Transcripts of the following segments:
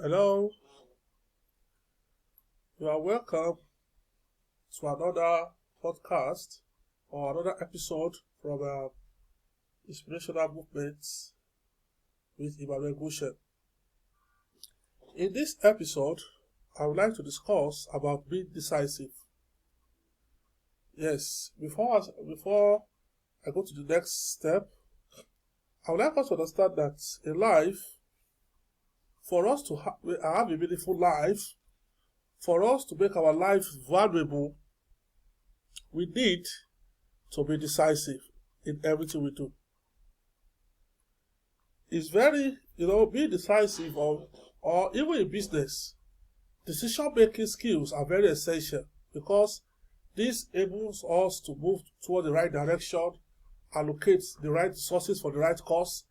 Hello, you are welcome to another podcast or another episode from Inspirational Movements with Emmanuel Gushen. In this episode, I would like to discuss about being decisive. Yes, before I go to the next step, I would like us to understand that in life, for us to have a meaningful life, for us to make our life valuable, we need to be decisive in everything we do. It's very, being decisive or even in business, decision-making skills are very essential because this enables us to move toward the right direction, allocate the right resources for the right cause,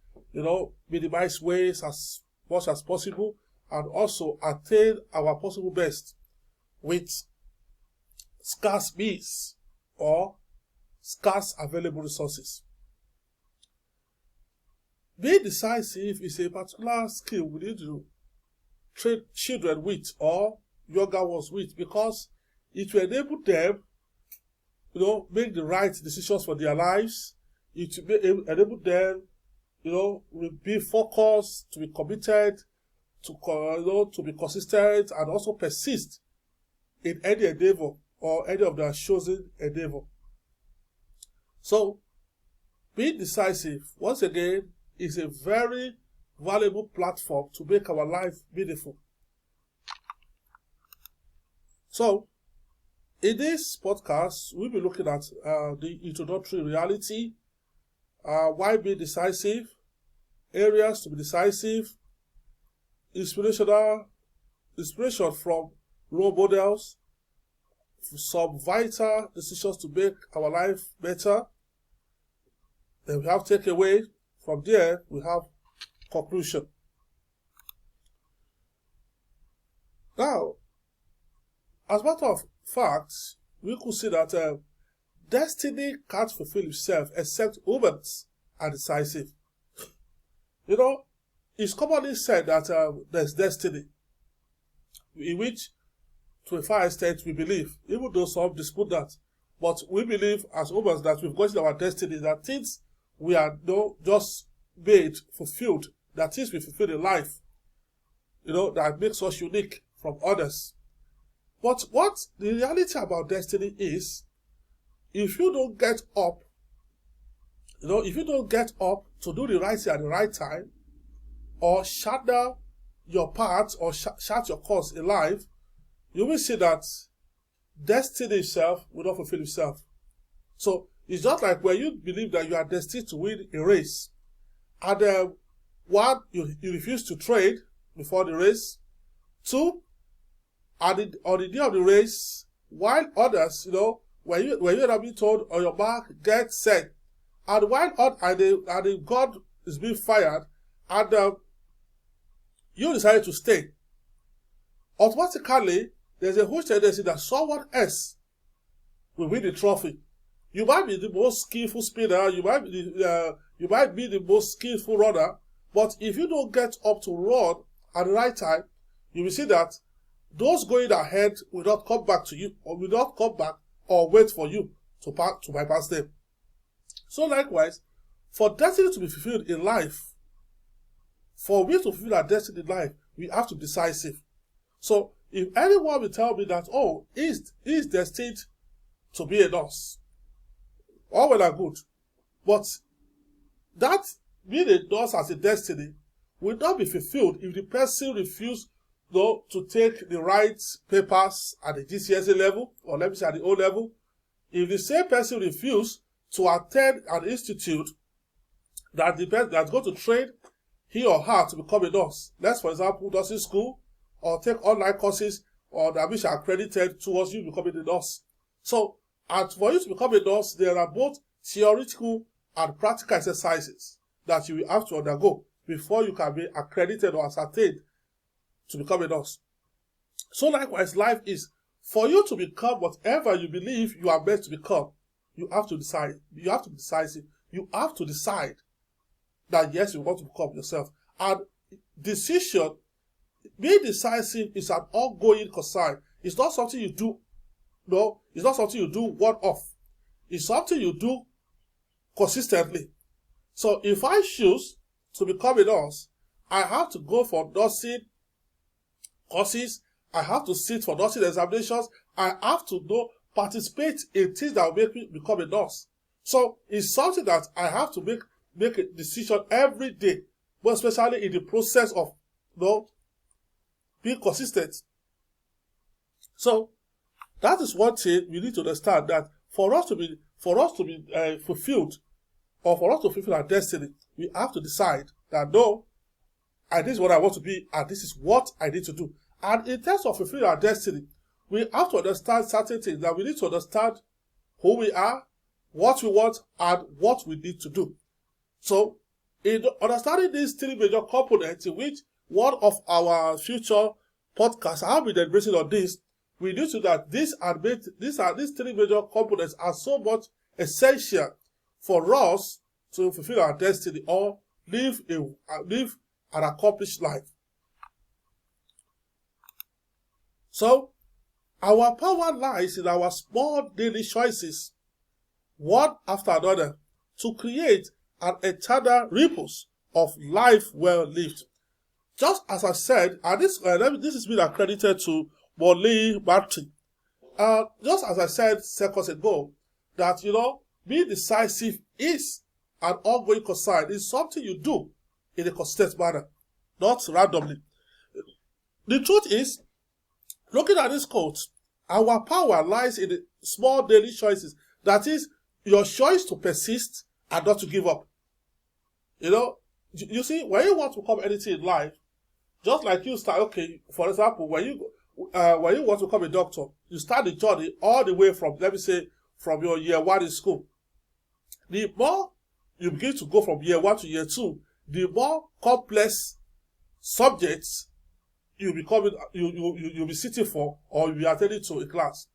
minimize waste as much as possible, and also attain our possible best with scarce means or scarce available resources. Being decisive is a particular skill we need to train children with or younger ones with because it will enable them, make the right decisions for their lives. It will enable them, be focused, to be committed, to be consistent, and also persist in any endeavor or any of their chosen endeavor. So, being decisive, once again, is a very valuable platform to make our life meaningful. So, in this podcast, we'll be looking at the introductory reality, why be decisive, areas to be decisive, inspiration from role models, some vital decisions to make our life better. Then we have takeaway. From there, we have conclusion. Now, as a matter of fact, we could see that destiny can't fulfill itself except humans are decisive. It's commonly said that there's destiny, in which, to a far extent, we believe, even though some dispute that. But we believe as humans that we've got our destiny, that things we are just made, fulfilled, that things we fulfill in life, that makes us unique from others. But what the reality about destiny is, if you don't get up, to do the right thing at the right time, or shut down your path or shut your course in life, you will see that destiny itself will not fulfill itself. So it's just like when you believe that you are destined to win a race, and one, you refuse to train before the race. Two, on the day of the race, while others, when you have been told on your mark, get set, and while the gun is being fired, and you decided to stay, automatically there's a huge tendency that someone else will win the trophy. You might be the most skillful spinner, you might be the most skillful runner, but if you don't get up to run at the right time, you will see that those going ahead will not come back to you, or will not come back or wait for you to bypass them. So likewise, for destiny to be fulfilled in life, for we to fulfill our destiny in life, we have to be decisive. So if anyone will tell me that, he's destined to be a nurse, all well and good, but that being a nurse as a destiny will not be fulfilled if the person refuses to take the right papers at the GCSE level, or let me say at the O level. If the same person refuses to attend an institute that's going to train he or her to become a nurse, let's for example nursing school, or take online courses, or that which are accredited towards you becoming a nurse. So, and for you to become a nurse, there are both theoretical and practical exercises that you will have to undergo before you can be accredited or ascertained to become a nurse. So likewise, life is, for you to become whatever you believe you are meant to become, you have to decide. You have to be decisive. You have to decide that yes, you want to become yourself. And decision being decisive is an ongoing concern. It's not something you do. No, it's not something you do one-off. It's something you do consistently. So if I choose to become a nurse, I have to go for nursing courses. I have to sit for nursing examinations. I have to participate in things that will make me become a nurse. So it's something that I have to make a decision every day, but especially in the process of being consistent. So that is one thing we need to understand, that for us to be fulfilled, or for us to fulfill our destiny, we have to decide that no, and this is what I want to be, and this is what I need to do. And in terms of fulfilling our destiny, we have to understand certain things. That we need to understand who we are, what we want, and what we need to do. So, in understanding these three major components, in which one of our future podcasts have been deliberating on this, we need to that these three major components are so much essential for us to fulfill our destiny or live an accomplished life. So, our power lies in our small daily choices, one after another, to create an eternal ripples of life well lived. Just as I said, and this is being accredited to Molly Martin. Just as I said seconds ago, that being decisive is an ongoing concern. It's something you do in a consistent manner, not randomly. The truth is, looking at this quote, our power lies in the small daily choices. That is, your choice to persist and not to give up. You see, when you want to become anything in life, just like you start, okay, for example, when you want to become a doctor, you start the journey all the way from, let me say, from your year 1 in school. The more you begin to go from year 1 to year 2, the more complex subjects you'll be sitting for, or you'll be attending to a class.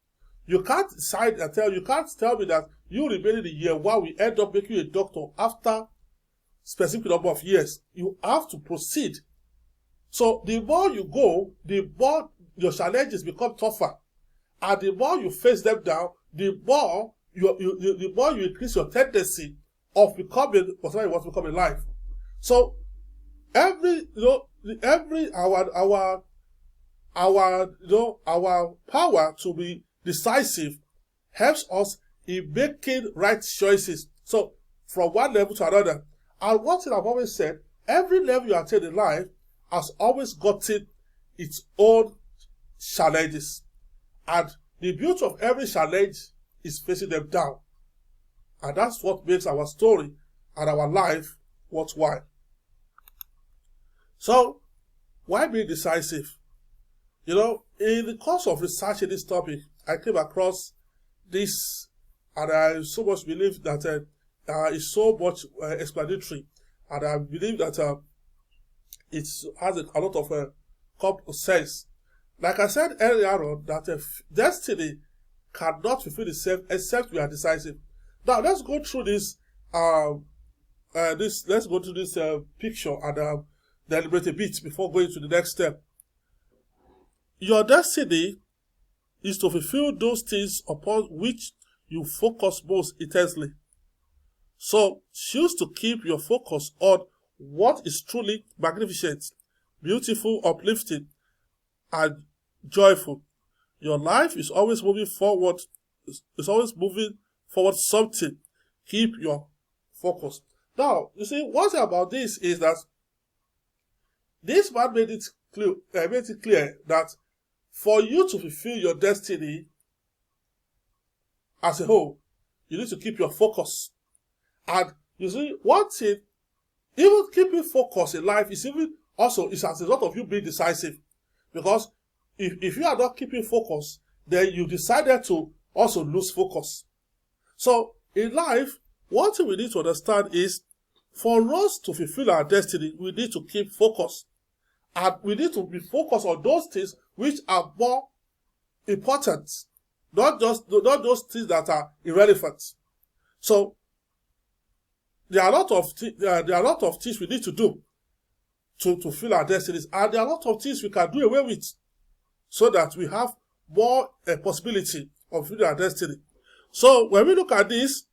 You can't you can't tell me that you remaining in year 1 will end up making you a doctor after specific number of years. You have to proceed. So the more you go, the more your challenges become tougher, and the more you face them down, the more you increase your tendency of becoming whatever you want to become in life. So our power to be decisive helps us in making right choices. So from one level to another. And one thing I've always said, every level you attain in life has always gotten its own challenges. And the beauty of every challenge is facing them down. And that's what makes our story and our life worthwhile. So, why be decisive? In the course of researching this topic, I came across this, and I so much believe that it's so much explanatory, and I believe that it has a lot of common sense. Like I said earlier on, that destiny cannot fulfill itself except we are decisive. Now let's go through this. Let's go through this picture and deliberate a bit before going to the next step. Your destiny is to fulfill those things upon which you focus most intensely. So choose to keep your focus on what is truly magnificent, beautiful, uplifting, and joyful. Your life is always moving forward. It's always moving forward something. Keep your focus. Now, you see, one thing about this is that this man made it clear that for you to fulfill your destiny as a whole, you need to keep your focus. And you see, one thing, even keeping focus in life is as a result of you being decisive. Because if you are not keeping focus, then you decided to also lose focus. So in life, one thing we need to understand is, for us to fulfill our destiny, we need to keep focus. And we need to be focused on those things which are more important, not those things that are irrelevant. So there are a lot of things we need to do to fulfill our destinies. And there are a lot of things we can do away with so that we have more possibility of fulfilling our destiny. So when we look at this,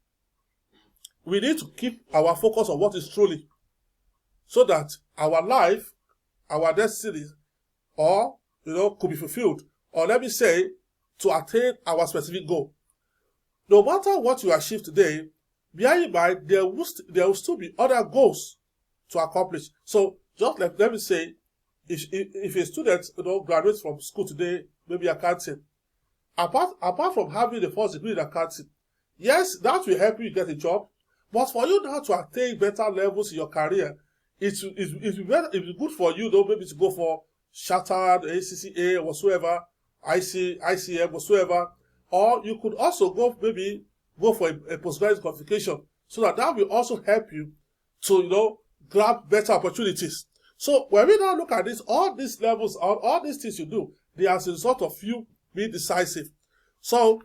we need to keep our focus on what is truly, so that our life, our destiny, or could be fulfilled, or let me say, to attain our specific goal. No matter what you achieve today, bear in mind there will still be other goals to accomplish. So just let me say, if a student graduates from school today, maybe accounting, apart from having the first degree in accounting, yes, that will help you get a job. But for you now to attain better levels in your career, it's good for you though, maybe to go for Chartered, ACCA, whatsoever, ICM, whatsoever. Or you could also go for a postgraduate qualification, so that will also help you to grab better opportunities. So when we now look at this, all these levels, all these things you do, they are as a result of you being decisive. So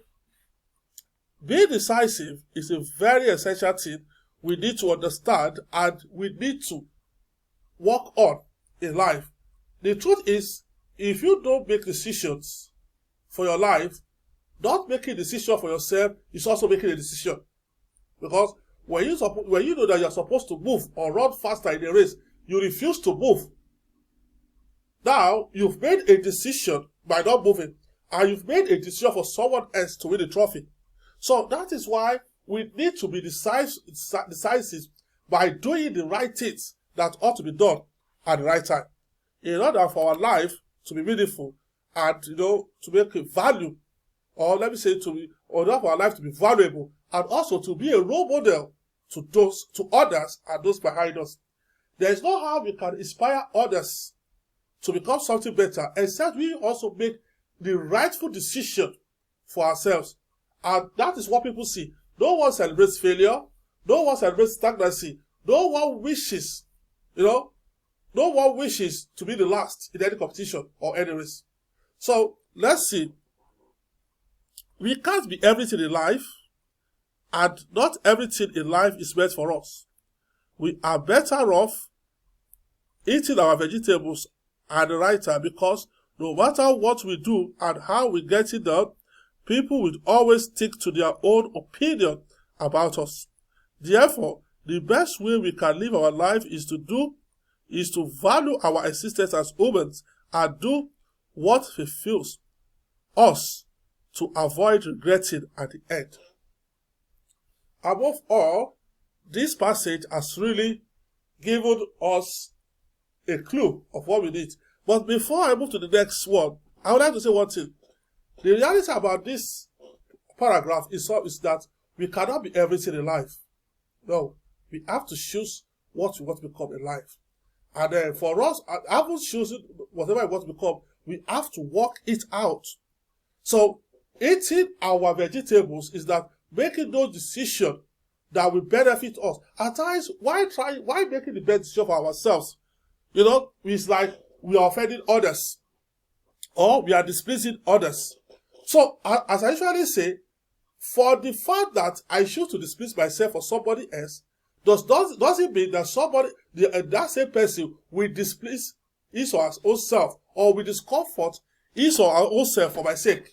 being decisive is a very essential thing we need to understand and we need to work on in life. The truth is, if you don't make decisions for your life, not making a decision for yourself is also making a decision. Because when you know that you're supposed to move or run faster in a race, you refuse to move. Now, you've made a decision by not moving, and you've made a decision for someone else to win the trophy. So that is why we need to be decisive by doing the right things that ought to be done at the right time, in order for our life to be meaningful and to make a value, or let me say in order for our life to be valuable, and also to be a role model to others and those behind us. There is no how we can inspire others to become something better except we also make the rightful decision for ourselves. And that is what people see. No one celebrates failure. No one celebrates stagnancy. No one wishes, no one wishes to be the last in any competition or any race. So let's see. We can't be everything in life, and not everything in life is meant for us. We are better off eating our vegetables at the right time, because no matter what we do and how we get it done, people will always stick to their own opinion about us. Therefore, the best way we can live our life is to value our existence as humans and do what fulfills us, to avoid regretting at the end. Above all, this passage has really given us a clue of what we need. But before I move to the next one, I would like to say one thing. The reality about this paragraph is that we cannot be everything in life. No, we have to choose what we want to become in life. And for us, after choosing whatever we want to become, we have to work it out. So, eating our vegetables is that making those decisions that will benefit us. At times, why making the best decision for ourselves? It's like we are offending others, or we are displeasing others. So, as I usually say, for the fact that I choose to displease myself for somebody else, doesn't mean that that same person will displease his or her own self, or will discomfort his or her own self for my sake.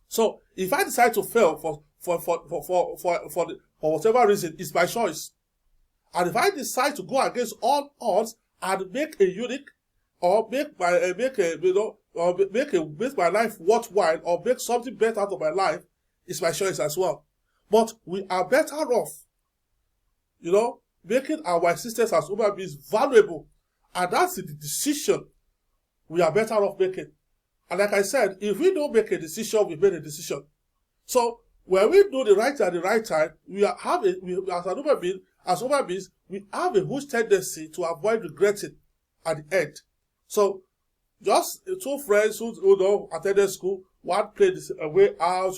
So, if I decide to fail for whatever reason, it's my choice. And if I decide to go against all odds and make a unique, or make my life worthwhile, or make something better out of my life, it's my choice as well. But we are better off, making our existence as human beings valuable, and that's the decision we are better off making. And like I said, if we don't make a decision, we made a decision. So when we do the right thing at the right time, as human beings, we have a huge tendency to avoid regretting at the end. So just two friends who attended school, one played his way out,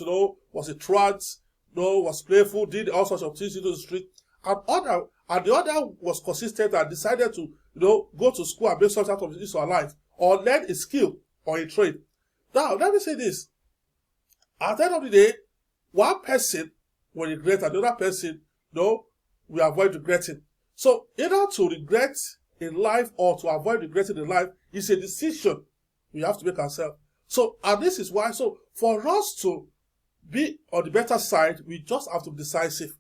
was a trance, was playful, did all sorts of things into the street, and the other was consistent and decided to go to school and make something out of his or her life, or learn a skill or a trade. Now, let me say this. At the end of the day, one person will regret and the other person, will avoid regretting. So, in order to regret in life or to avoid regretting in life is a decision we have to make ourselves. So, and this is why, so for us to be on the better side, we just have to be decisive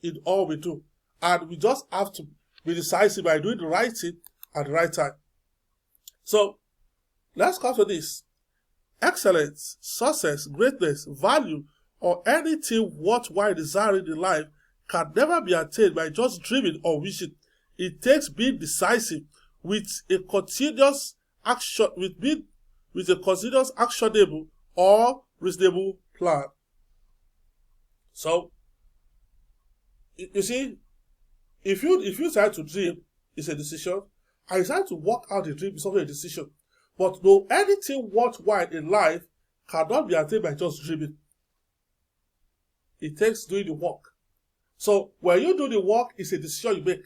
in all we do. And we just have to be decisive by doing the right thing at the right time. So, let's come to this. Excellence, success, greatness, value, or anything worthwhile desiring in life can never be attained by just dreaming or wishing. It takes being decisive with a continuous action, with a continuous actionable or reasonable plan. So, you see, if you decide to dream, it's a decision. And you decide to work out the dream, it's also a decision. But no, anything worthwhile in life cannot be attained by just dreaming. It takes doing the work. So when you do the work, it's a decision you make.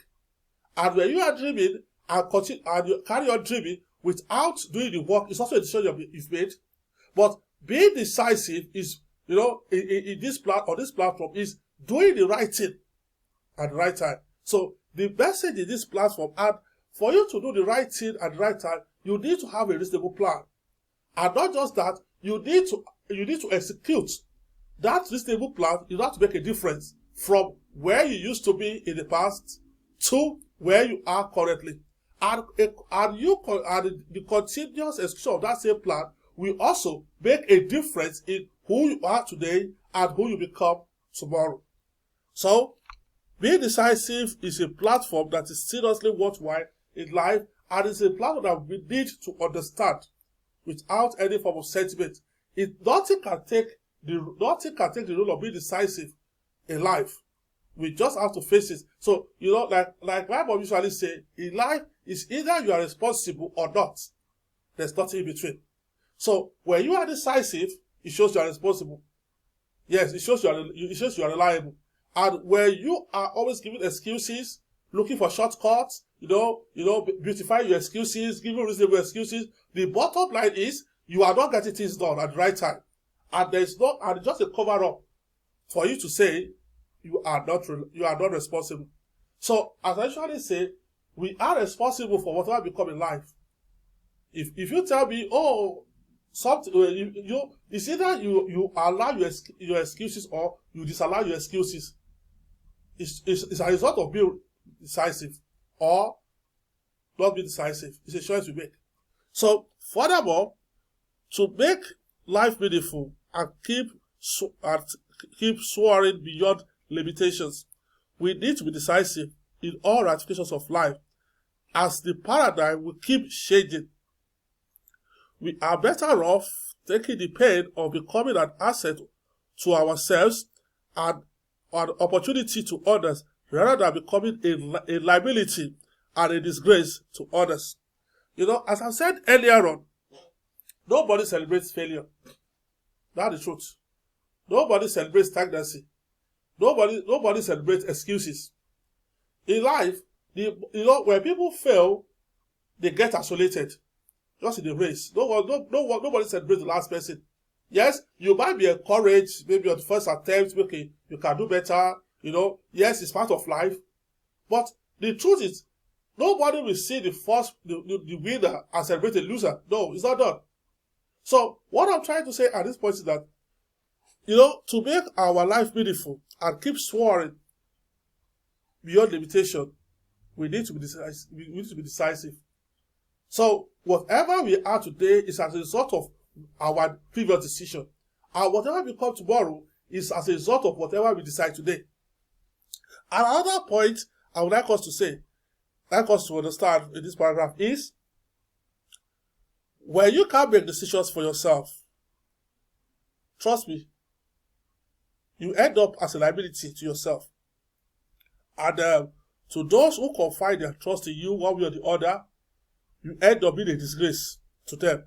And when you are dreaming and you carry on dreaming without doing the work, it's also a decision you've made. But being decisive is, in this platform is doing the right thing at the right time. So the message in this platform, and for you to do the right thing at the right time, you need to have a reasonable plan. And not just that, you need to execute that reasonable plan. You have to make a difference from where you used to be in the past to where you are currently. And the continuous execution of that same plan will also make a difference in who you are today and who you become tomorrow. So, being decisive is a platform that is seriously worthwhile in life, and it's a platform that we need to understand without any form of sentiment. Nothing can take the role of being decisive in life. We just have to face it. So, like my mom usually say, in life, it's either you are responsible or not. There's nothing in between. So, when you are decisive, it shows you are responsible. Yes, it shows you are reliable. And when you are always giving excuses, looking for shortcuts, beautifying your excuses, giving reasonable excuses, the bottom line is you are not getting things done at the right time. And it's just a cover up for you to say you are not responsible. So, as I usually say, we are responsible for whatever we become in life. If you tell me, something, it's either you allow your excuses or you disallow your excuses. It's a result of being decisive or not being decisive. It's a choice we make. So, furthermore, to make life meaningful and keep soaring beyond limitations, we need to be decisive in all ramifications of life, as the paradigm will keep changing. We are better off taking the pain of becoming an asset to ourselves and an opportunity to others, rather than becoming a liability and a disgrace to others. As I said earlier on, nobody celebrates failure. That's the truth. Nobody celebrates stagnancy. Nobody celebrates excuses. In life, when people fail, they get isolated. Just in the race. Nobody celebrates the last person. Yes, you might be encouraged, maybe on the first attempt, okay, you can do better, yes, it's part of life. But the truth is, nobody will see the winner and celebrate the loser. No, it's not done. So, what I'm trying to say at this point is that, to make our life meaningful and keep soaring beyond limitation, we need to be decisive. So, whatever we are today is as a result of our previous decision. And whatever we become tomorrow is as a result of whatever we decide today. Another point I would like us to understand in this paragraph is, when you can't make decisions for yourself, trust me, you end up as a liability to yourself. And to those who confide their trust in you one way or the other, you end up being a disgrace to them.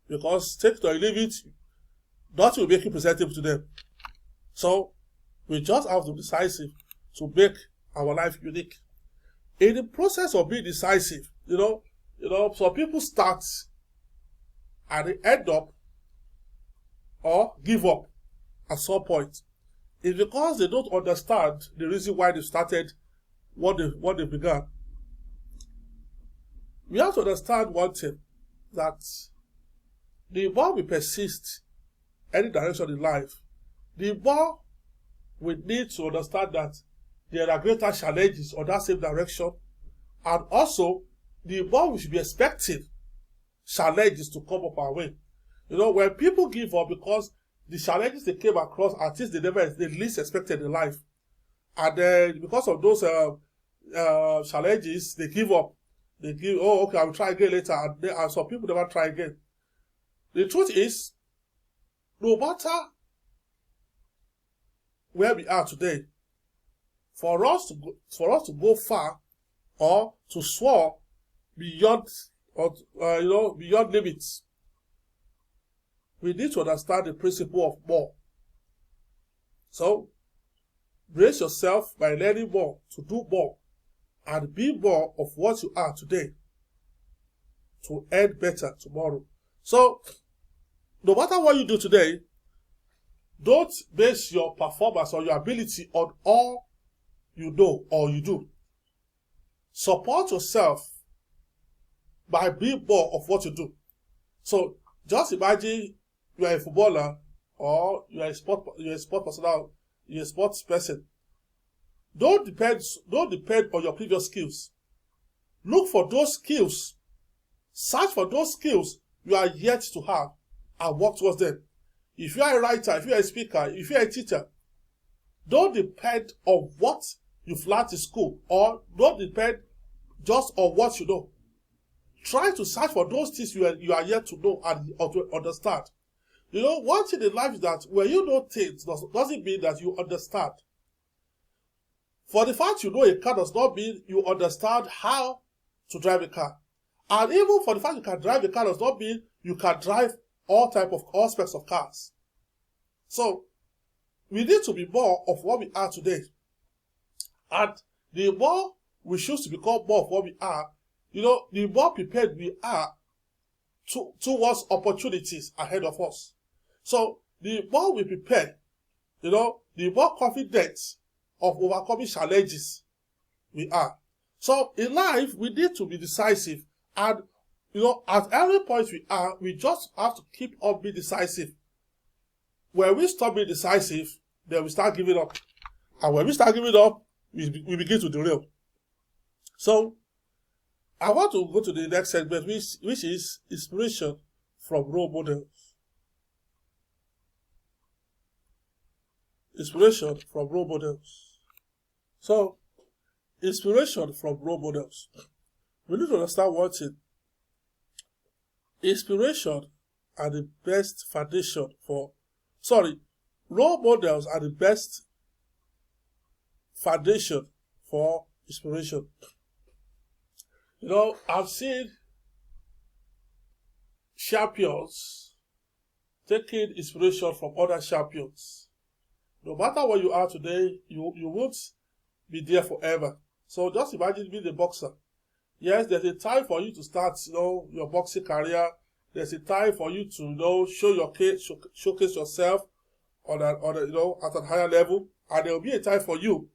Because take it or leave it, nothing will make you presentable to them. So, we just have to be decisive to make our life unique. In the process of being decisive, some people start and they end up or give up at some point. It's because they don't understand the reason why they started what they began. we have to understand one thing, that the more we persist any direction in life, the more we need to understand that there are greater challenges on that same direction, and also the more we should be expecting challenges to come up our way. When people give up because the challenges they came across are things they least expected in life, and then because of those challenges, they give up. They give, oh, okay, I'll try again later, and some people never try again. The truth is, no matter where we are today, for us to go far or to soar beyond beyond limits, we need to understand the principle of more. So, brace yourself by learning more, to do more, and be more of what you are today to earn better tomorrow. So, no matter what you do today, don't base your performance or your ability on all you know or you do. Support yourself by being more of what you do. So, just imagine you are a footballer, or you are a sport personal, you're a sports person. Don't depend on your previous skills. Look for those skills. Search for those skills you are yet to have and work towards them. If you are a writer, if you are a speaker, if you are a teacher, don't depend on what you've learned in school, or don't depend just on what you know. Try to search for those things you are yet to know and to understand. One thing in life is that when you know things doesn't mean that you understand. For the fact you know a car does not mean you understand how to drive a car. And even for the fact you can drive a car does not mean you can drive all aspects of cars. So, we need to be more of what we are today. And the more we choose to become more of what we are, the more prepared we are towards opportunities ahead of us. So, the more we prepare, the more confident of overcoming challenges we are. So, in life, we need to be decisive. And, at every point we are, we just have to keep on being decisive. When we stop being decisive, then we start giving up. And when we start giving up, we begin to derail. So, I want to go to the next segment, which is inspiration from role models. Inspiration from role models. So, inspiration from role models. We need to understand one thing. Inspiration are the best foundation role models are the best foundation for inspiration. I've seen champions taking inspiration from other champions. No matter where you are today, you won't be there forever. So just imagine being a boxer. Yes, there's a time for you to start, your boxing career. There's a time for you to, showcase yourself at a higher level. And there will be a time for you,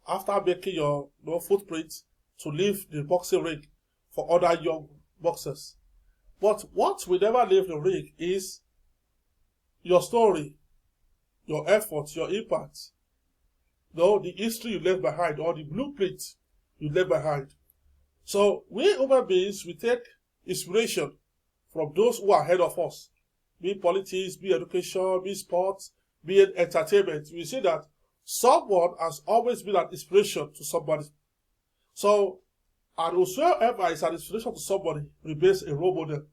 after making your footprint, to leave the boxing ring for other young boxers. But what will never leave the ring is your story, your effort, your impact, the history you left behind, or the blueprint you left behind. So we human beings, we take inspiration from those who are ahead of us, be it politics, be it education, be it sports, be it entertainment. We see that someone has always been an inspiration to somebody. So, and whosoever is an inspiration to somebody remains a role model.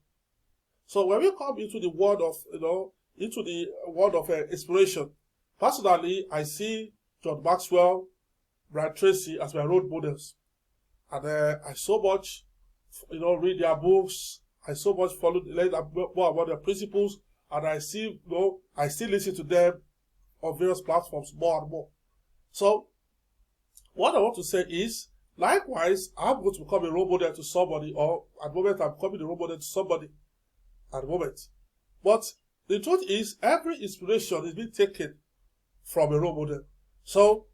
So when we come into the world of inspiration, personally, I see John Maxwell, Brian Tracy as my role models. And I so much, read their books. I so much learn more about their principles. And I see, I still listen to them on various platforms more and more. So, what I want to say is, likewise, I'm going to become a role model to somebody, or at the moment I'm becoming a role model to somebody at the moment. But the truth is, every inspiration is being taken from a role model. So,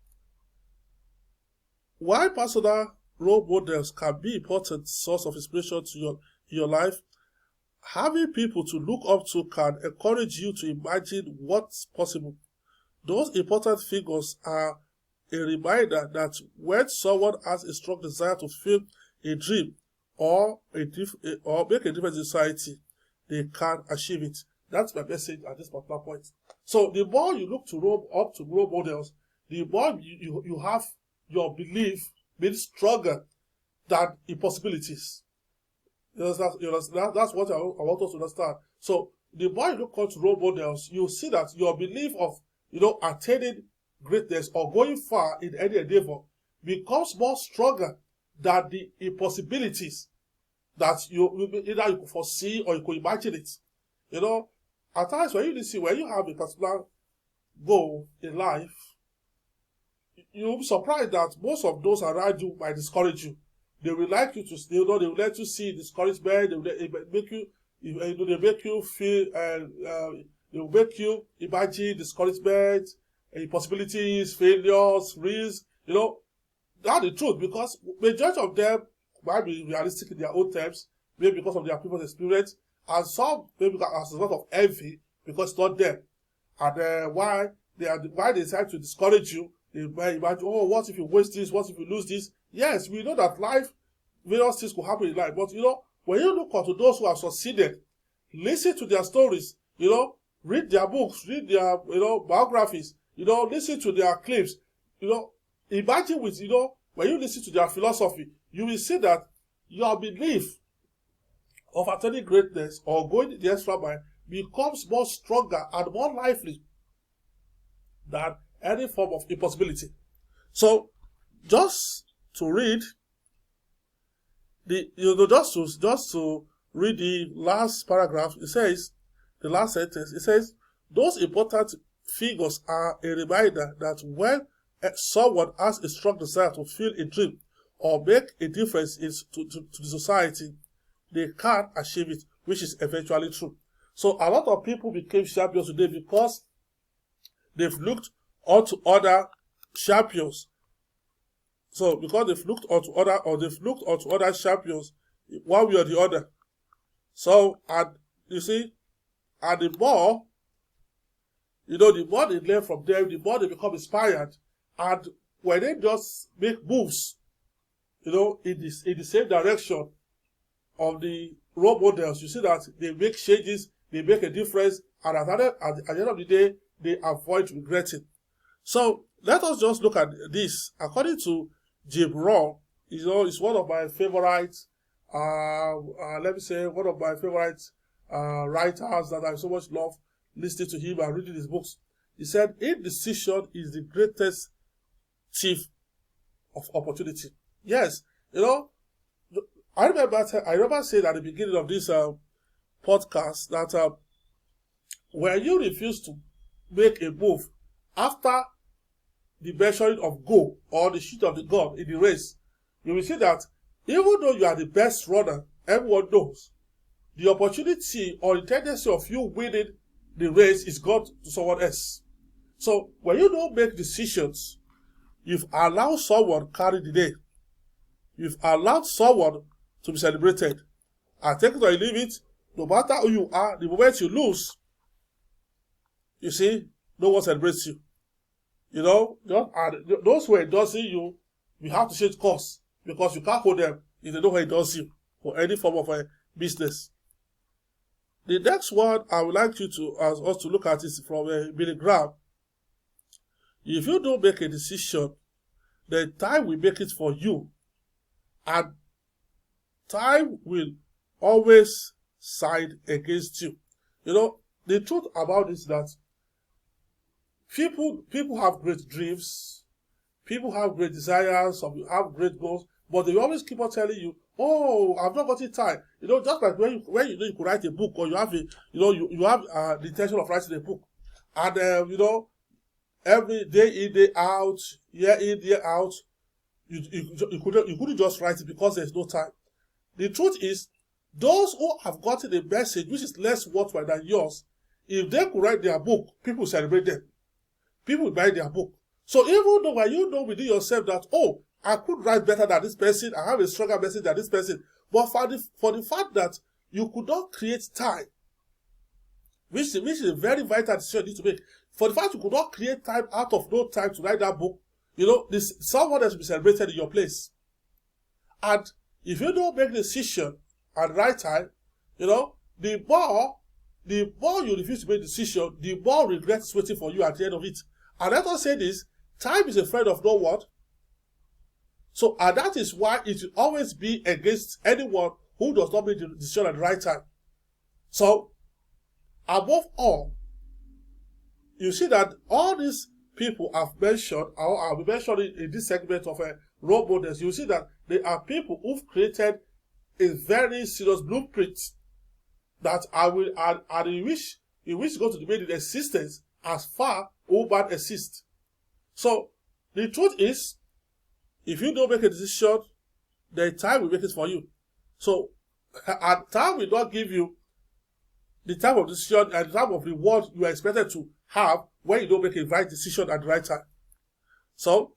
why personal role models can be important source of inspiration to your life, having people to look up to can encourage you to imagine what's possible. Those important figures are a reminder that when someone has a strong desire to fulfill a dream or make a difference in society, they can achieve it. That's my message at this particular point. So the more you look to role models, the more you have your belief being stronger than impossibilities. You understand? That's what I want us to understand. So the more you look to role models, you see that your belief of attaining greatness or going far in any endeavor becomes more stronger than the impossibilities that either you could foresee or you could imagine it. At times when you have a particular goal in life, you'll be surprised that most of those around you might discourage you. They will like you to, they will let you see discouragement. They will make you, they make you feel, they will make you imagine discouragement, impossibilities, failures, risks. That's the truth, because majority of them might be realistic in their own terms, maybe because of their previous experience, and some maybe as a result of envy because it's not them. And why they decide to discourage you, they might imagine, oh, what if you waste this? What if you lose this? Yes, we know that life, various things could happen in life. But when you look onto those who have succeeded, listen to their stories, read their books, read their biographies, listen to their claims, imagine with when you listen to their philosophy, you will see that your belief of attaining greatness or going the extra mile becomes more stronger and more lively than any form of impossibility. So just to read just to read the last paragraph, it says, the last sentence, it says, those important figures are a reminder that when someone has a strong desire to fulfill a dream or make a difference to the society, they can achieve it, which is eventually true. So a lot of people became champions today because they've looked onto other champions. So because they've looked onto other champions, one way or the other. So, and you see, and the more they learn from them, the more they become inspired. And when they just make moves, in the same direction of the role models, you see that they make changes, they make a difference, and at the end of the day, they avoid regretting. So let us just look at this. According to Jim Rohn, it's one of my favorite, one of my favorite writers that I so much love listening to him and reading his books. He said, indecision is the greatest thief of opportunity. Yes, I remember saying at the beginning of this podcast that when you refuse to make a move after the measuring of goal or the shoot of the gun in the race, you will see that even though you are the best runner, everyone knows the opportunity or the tendency of you winning the race is gone to someone else. So when you don't make decisions, you've allowed someone carry the day. You've allowed someone to be celebrated. And take it or leave it, no matter who you are, the moment you lose, you see, no one celebrates you. Those who endorse you, you have to change course because you can't hold them if they know who endorse you for any form of a business. The next one I would like you to ask us to look at is from Billy Graham. If you don't make a decision, then time will make it for you, and time will always side against you. The truth about this is that people have great dreams, people have great desires, have great goals, but they always keep on telling you, oh, I've not got the time. Just like when you could write a book, or you have the intention of writing a book, and every day in, day out, year in, year out, you couldn't just write it because there's no time. The truth is, those who have gotten a message which is less worthwhile than yours, if they could write their book, people celebrate them. People buy their book. So even though when you know within yourself that, oh, I could write better than this person. I have a stronger message than this person. But for the fact that you could not create time, which is a very vital decision you need to make. For the fact you could not create time out of no time to write that book, someone else will be celebrated in your place. And if you don't make the decision at the right time, the more you refuse to make the decision, the more regret is waiting for you at the end of it. And let us say this, time is a friend of no one. So, and that is why it will always be against anyone who does not make the decision at the right time. So, above all, you see that all these people I've mentioned, or I'll be mentioning in this segment of role models, you see that they are people who've created a very serious blueprint that in which is going to remain in existence as far human exists. So, the truth is, if you don't make a decision, then time will make it for you. So, and time will not give you the type of decision and the type of reward you are expected to have when you don't make a right decision at the right time. So,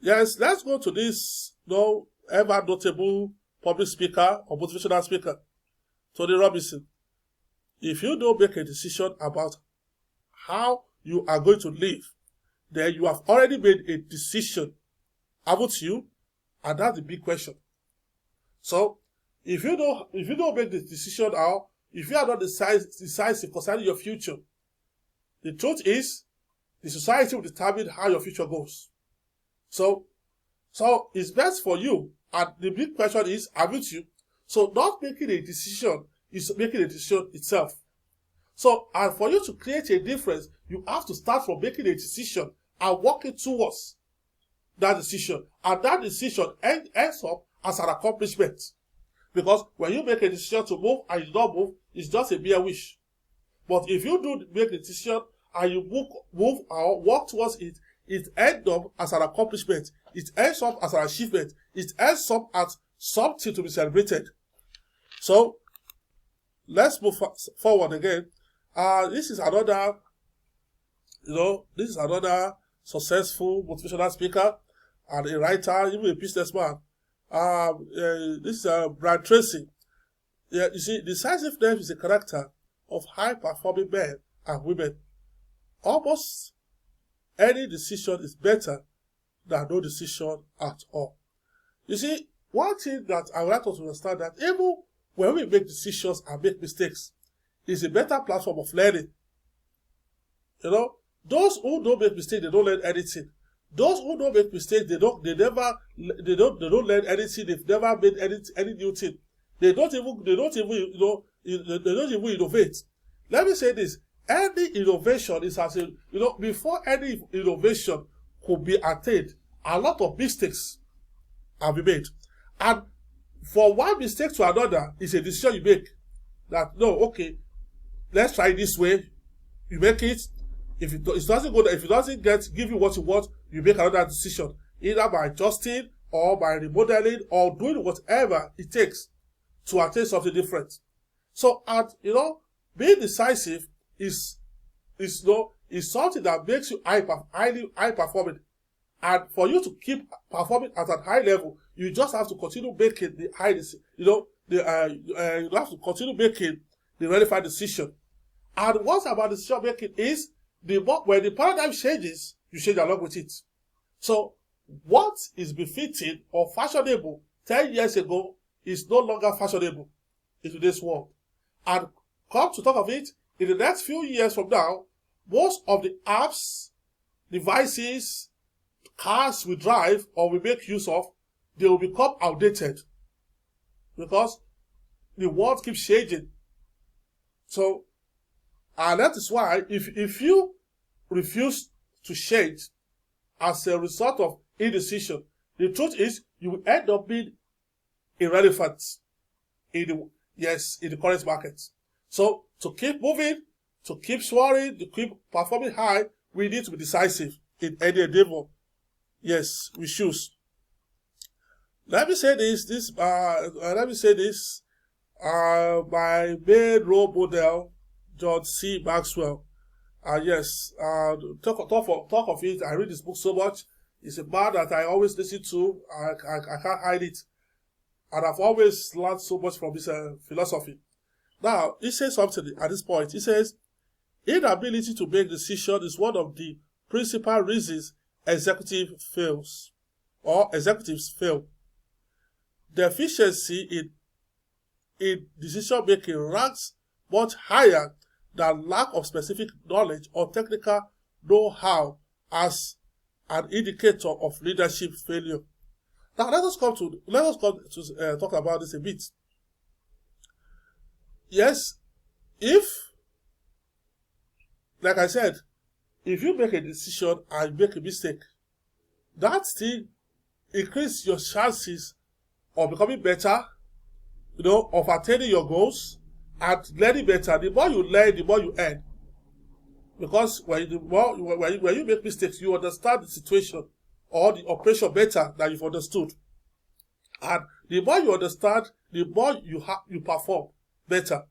yes, let's go to this ever notable public speaker or motivational speaker, Tony Robinson. If you don't make a decision about how you are going to live, then you have already made a decision, haven't you? And that's the big question. So, if you don't make the decision, or if you are not decisive concerning your future, the truth is, the society will determine how your future goes. So it's best for you. And the big question is, haven't you? So not making a decision is making a decision itself. So, and for you to create a difference, you have to start from making a decision and working towards that decision. And that decision ends up as an accomplishment. Because when you make a decision to move and you don't move, it's just a mere wish. But if you do make a decision and you move or work towards it, it ends up as an accomplishment. It ends up as an achievement. It ends up as something to be celebrated. So, let's move forward again. This is another successful motivational speaker and a writer, even a businessman. This is Brian Tracy. Yeah, you see, decisiveness is a character of high-performing men and women. Almost any decision is better than no decision at all. You see, one thing that I would like us to understand that even when we make decisions and make mistakes, it's a better platform of learning. Those who don't make mistakes, they don't learn anything. Those who don't make mistakes, they don't learn anything. They've never made any new thing. They don't even innovate. Let me say this: any innovation is before any innovation could be attained, a lot of mistakes have been made. And for one mistake to another is a decision you make. That let's try this way. You make it. If it doesn't go, if it doesn't give you what you want, you make another decision, either by adjusting or by remodeling or doing whatever it takes to attain something different. So, being decisive is something that makes you highly high performing. And for you to keep performing at a high level, you just have to continue making the you have to continue making the relevant decision. And what's about decision making is when the paradigm changes, you change along with it. So, what is befitting or fashionable 10 years ago is no longer fashionable in today's world. And come to talk of it, in the next few years from now, most of the apps, devices, cars we drive or we make use of, they will become outdated. Because the world keeps changing. So, and that is why if you refuse to change as a result of indecision, the truth is you will end up being irrelevant in the current market. So to keep moving, to keep soaring, to keep performing high, we need to be decisive in any endeavor. Yes, we choose. Let me say this. My main role model, John C. Maxwell. Talk of it. I read this book so much. He's a man that I always listen to. I can't hide it. And I've always learned so much from his philosophy. Now, he says something at this point. He says, inability to make decisions is one of the principal reasons executives fail. Deficiency in decision making ranks much higher than lack of specific knowledge or technical know-how as an indicator of leadership failure. Now let us come to talk about this a bit. Yes, like I said, if you make a decision and make a mistake, that still increases your chances of becoming better, of attaining your goals and learning better. The more you learn, the more you earn. Because when you make mistakes, you understand the situation or the operation better than you've understood. And the more you understand, the more you perform better.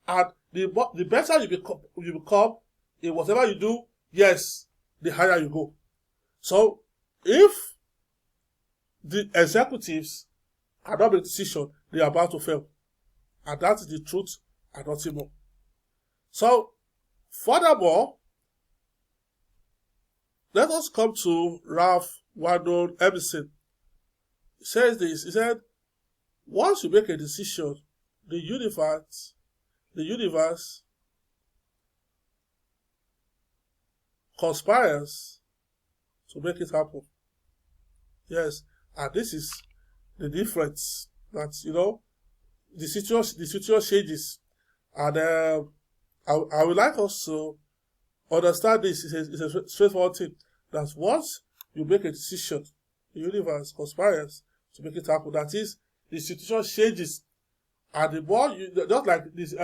And the better you become in whatever you do, yes, the higher you go. So if the executives are not making decision, they are about to fail. And that is the truth and nothing more. So, furthermore, let us come to Ralph Waldo Emerson. He says this, he said, once you make a decision, the universe conspires to make it happen. Yes, and this is the difference that, the situation changes. And I would like us to understand this. It's a straightforward thing, that once you make a decision, the universe conspires to make it happen. That is, the situation changes. And the more just like this,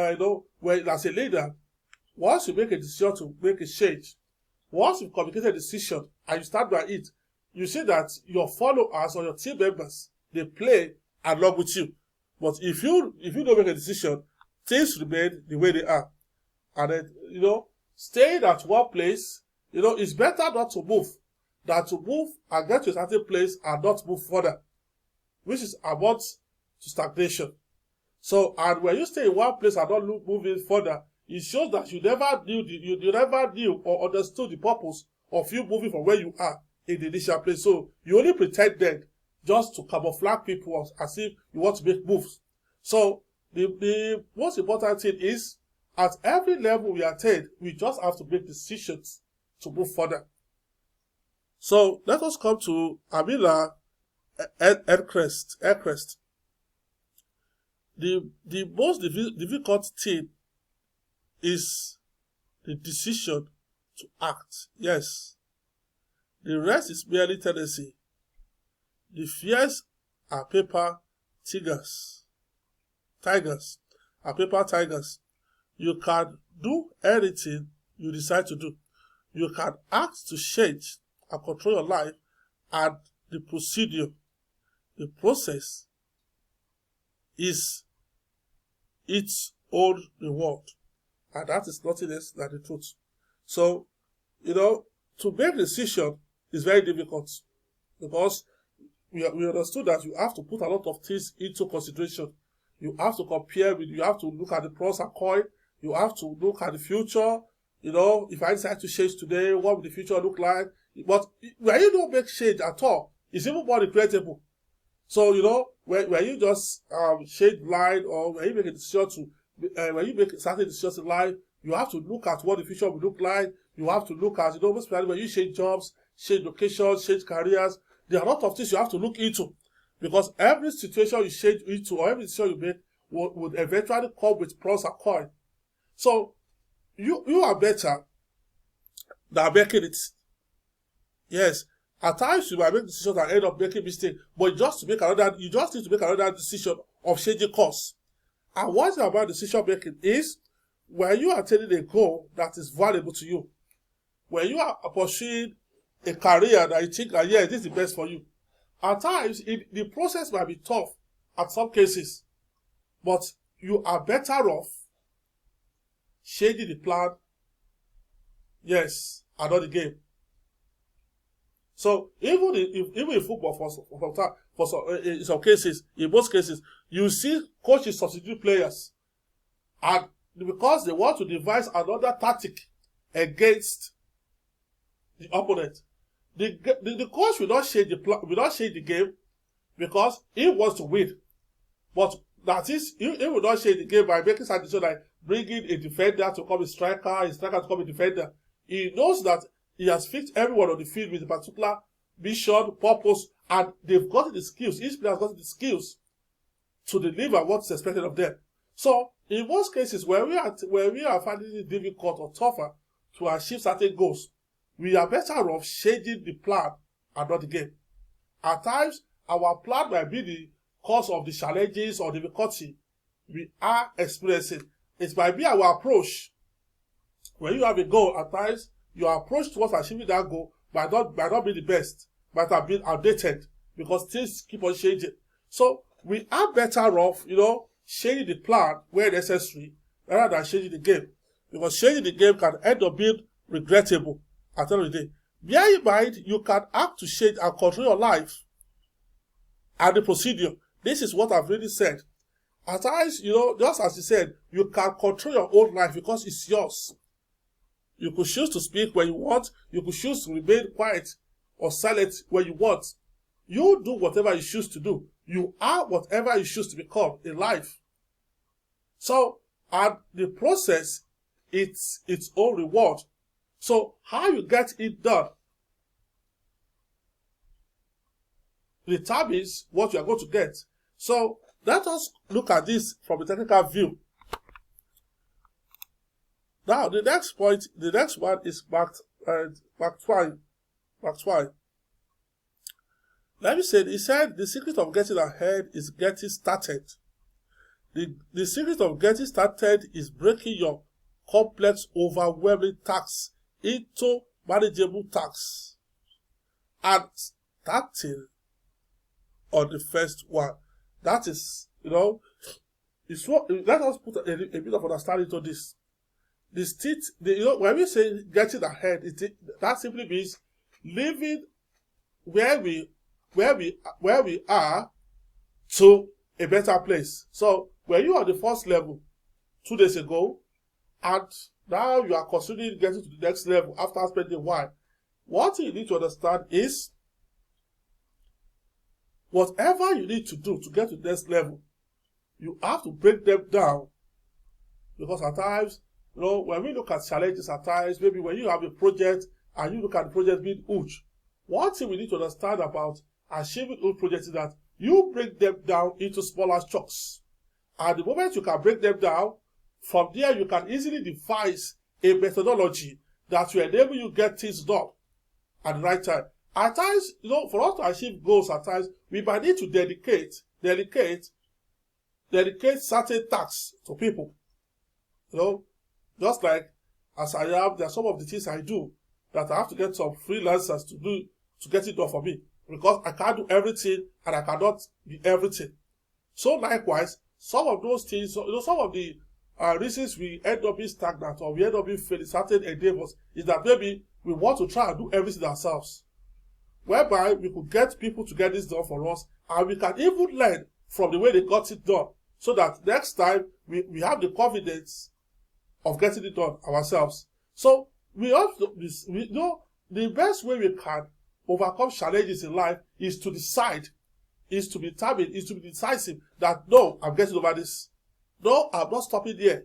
when as a leader, once you make a decision to make a change, once you've communicated a decision and you stand by it, you see that your followers or your team members, they play along with you. But if you don't make a decision, things remain the way they are. And then, staying at one place, it's better not to move than to move and get to a certain place and not move further, which is about to stagnation. So, and when you stay in one place and not moving further, it shows that you never knew or understood the purpose of you moving from where you are in the initial place. So you only pretended just to camouflage people as if you want to make moves. So the most important thing is, at every level we attain, we just have to make decisions to move further. So let us come to Amila Aircrest. The most difficult thing is the decision to act. Yes. The rest is merely tendency. The fears are paper tigers. You can do anything you decide to do. You can act to change and control your life, and the process is its own reward. And that is nothing else than the truth. So, to make a decision is very difficult, because we understood that you have to put a lot of things into consideration. You have to compare you have to look at the pros and cons. You have to look at the future. If I decide to change today, what will the future look like? But when you don't make change at all, it's even more regrettable. So, when you just change line, or when you make a decision when you make certain decisions in life, you have to look at what the future will look like. You have to look at, most especially when you change jobs, change locations, change careers, there are a lot of things you have to look into. Because every situation you change into, or every decision you make, would eventually come with pros and cons. So, you are better than making it. Yes, at times you might make decisions and end up making mistakes, but you just need to make another decision of changing course. And one thing about decision making is, when you are attaining a goal that is valuable to you, when you are pursuing a career that you think, this is the best for you, at times the process might be tough at some cases, but you are better off changing the plan, yes, and not the game. So even in football, in some cases, in most cases, you see coaches substitute players, and because they want to devise another tactic against the opponent, the coach will not change the game because he wants to win. But that is, he will not change the game by making some decision like bringing a defender to come a striker to come a defender. He knows that he has fixed everyone on the field with a particular mission, purpose, and they've got the skills. Each player has got the skills to deliver what's expected of them. So, in most cases, where we are finding it difficult or tougher to achieve certain goals, we are better off changing the plan and not the game. At times, our plan might be the cause of the challenges or difficulty we are experiencing. It might be our approach. When you have a goal, at times, your approach towards achieving that goal might not be the best, might have been outdated because things keep on changing. So we are better off, changing the plan where necessary rather than changing the game. Because changing the game can end up being regrettable at the end of the day. Bear in mind, you can act to change and control your life and the procedure. This is what I've really said. At times, just as you said, you can control your own life because it's yours. You could choose to speak when you want. You could choose to remain quiet or silent when you want. You do whatever you choose to do. You are whatever you choose to become in life. So, and the process, it's its own reward. So, how you get it done determines what you are going to get. So, let us look at this from a technical view. Now, the next one is Mark Twain. Let me say, he said, the secret of getting ahead is getting started. The secret of getting started is breaking your complex, overwhelming tasks into manageable tasks and starting on the first one. That is, let us put a bit of understanding to this. When we say getting ahead, that simply means living where we are to a better place. So when you are the first level 2 days ago, and now you are considering getting to the next level after spending a while, what you need to understand is whatever you need to do to get to the next level, you have to break them down. Because at times, when we look at challenges at times, maybe when you have a project and you look at the project being huge, one thing we need to understand about achieving huge projects is that you break them down into smaller chunks. And the moment you can break them down, from there you can easily devise a methodology that will enable you get things done at the right time. At times, for us to achieve goals at times, we might need to dedicate certain tasks to people. Just like as I am, there are some of the things I do that I have to get some freelancers to do to get it done for me. Because I can't do everything and I cannot be everything. So likewise, some of those things, some of the reasons we end up being stagnant or we end up being failing certain endeavors is that maybe we want to try and do everything ourselves. Whereby we could get people to get this done for us and we can even learn from the way they got it done. So that next time we have the confidence of getting it done ourselves. So we know the best way we can overcome challenges in life is to decide, is to be determined, is to be decisive that no, I'm getting over this. No, I'm not stopping there.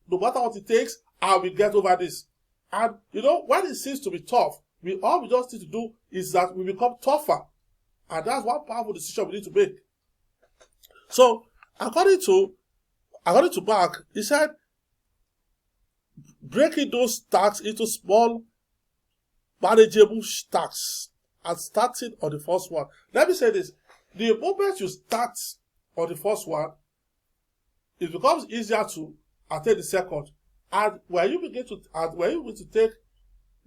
No matter what it takes, I will get over this. And when it seems to be tough, all we just need to do is that we become tougher. And that's one powerful decision we need to make. So, according to Mark, he said, breaking those tasks into small, manageable tasks and starting on the first one. Let me say this. The moment you start on the first one, it becomes easier to attain the second. And when you begin to take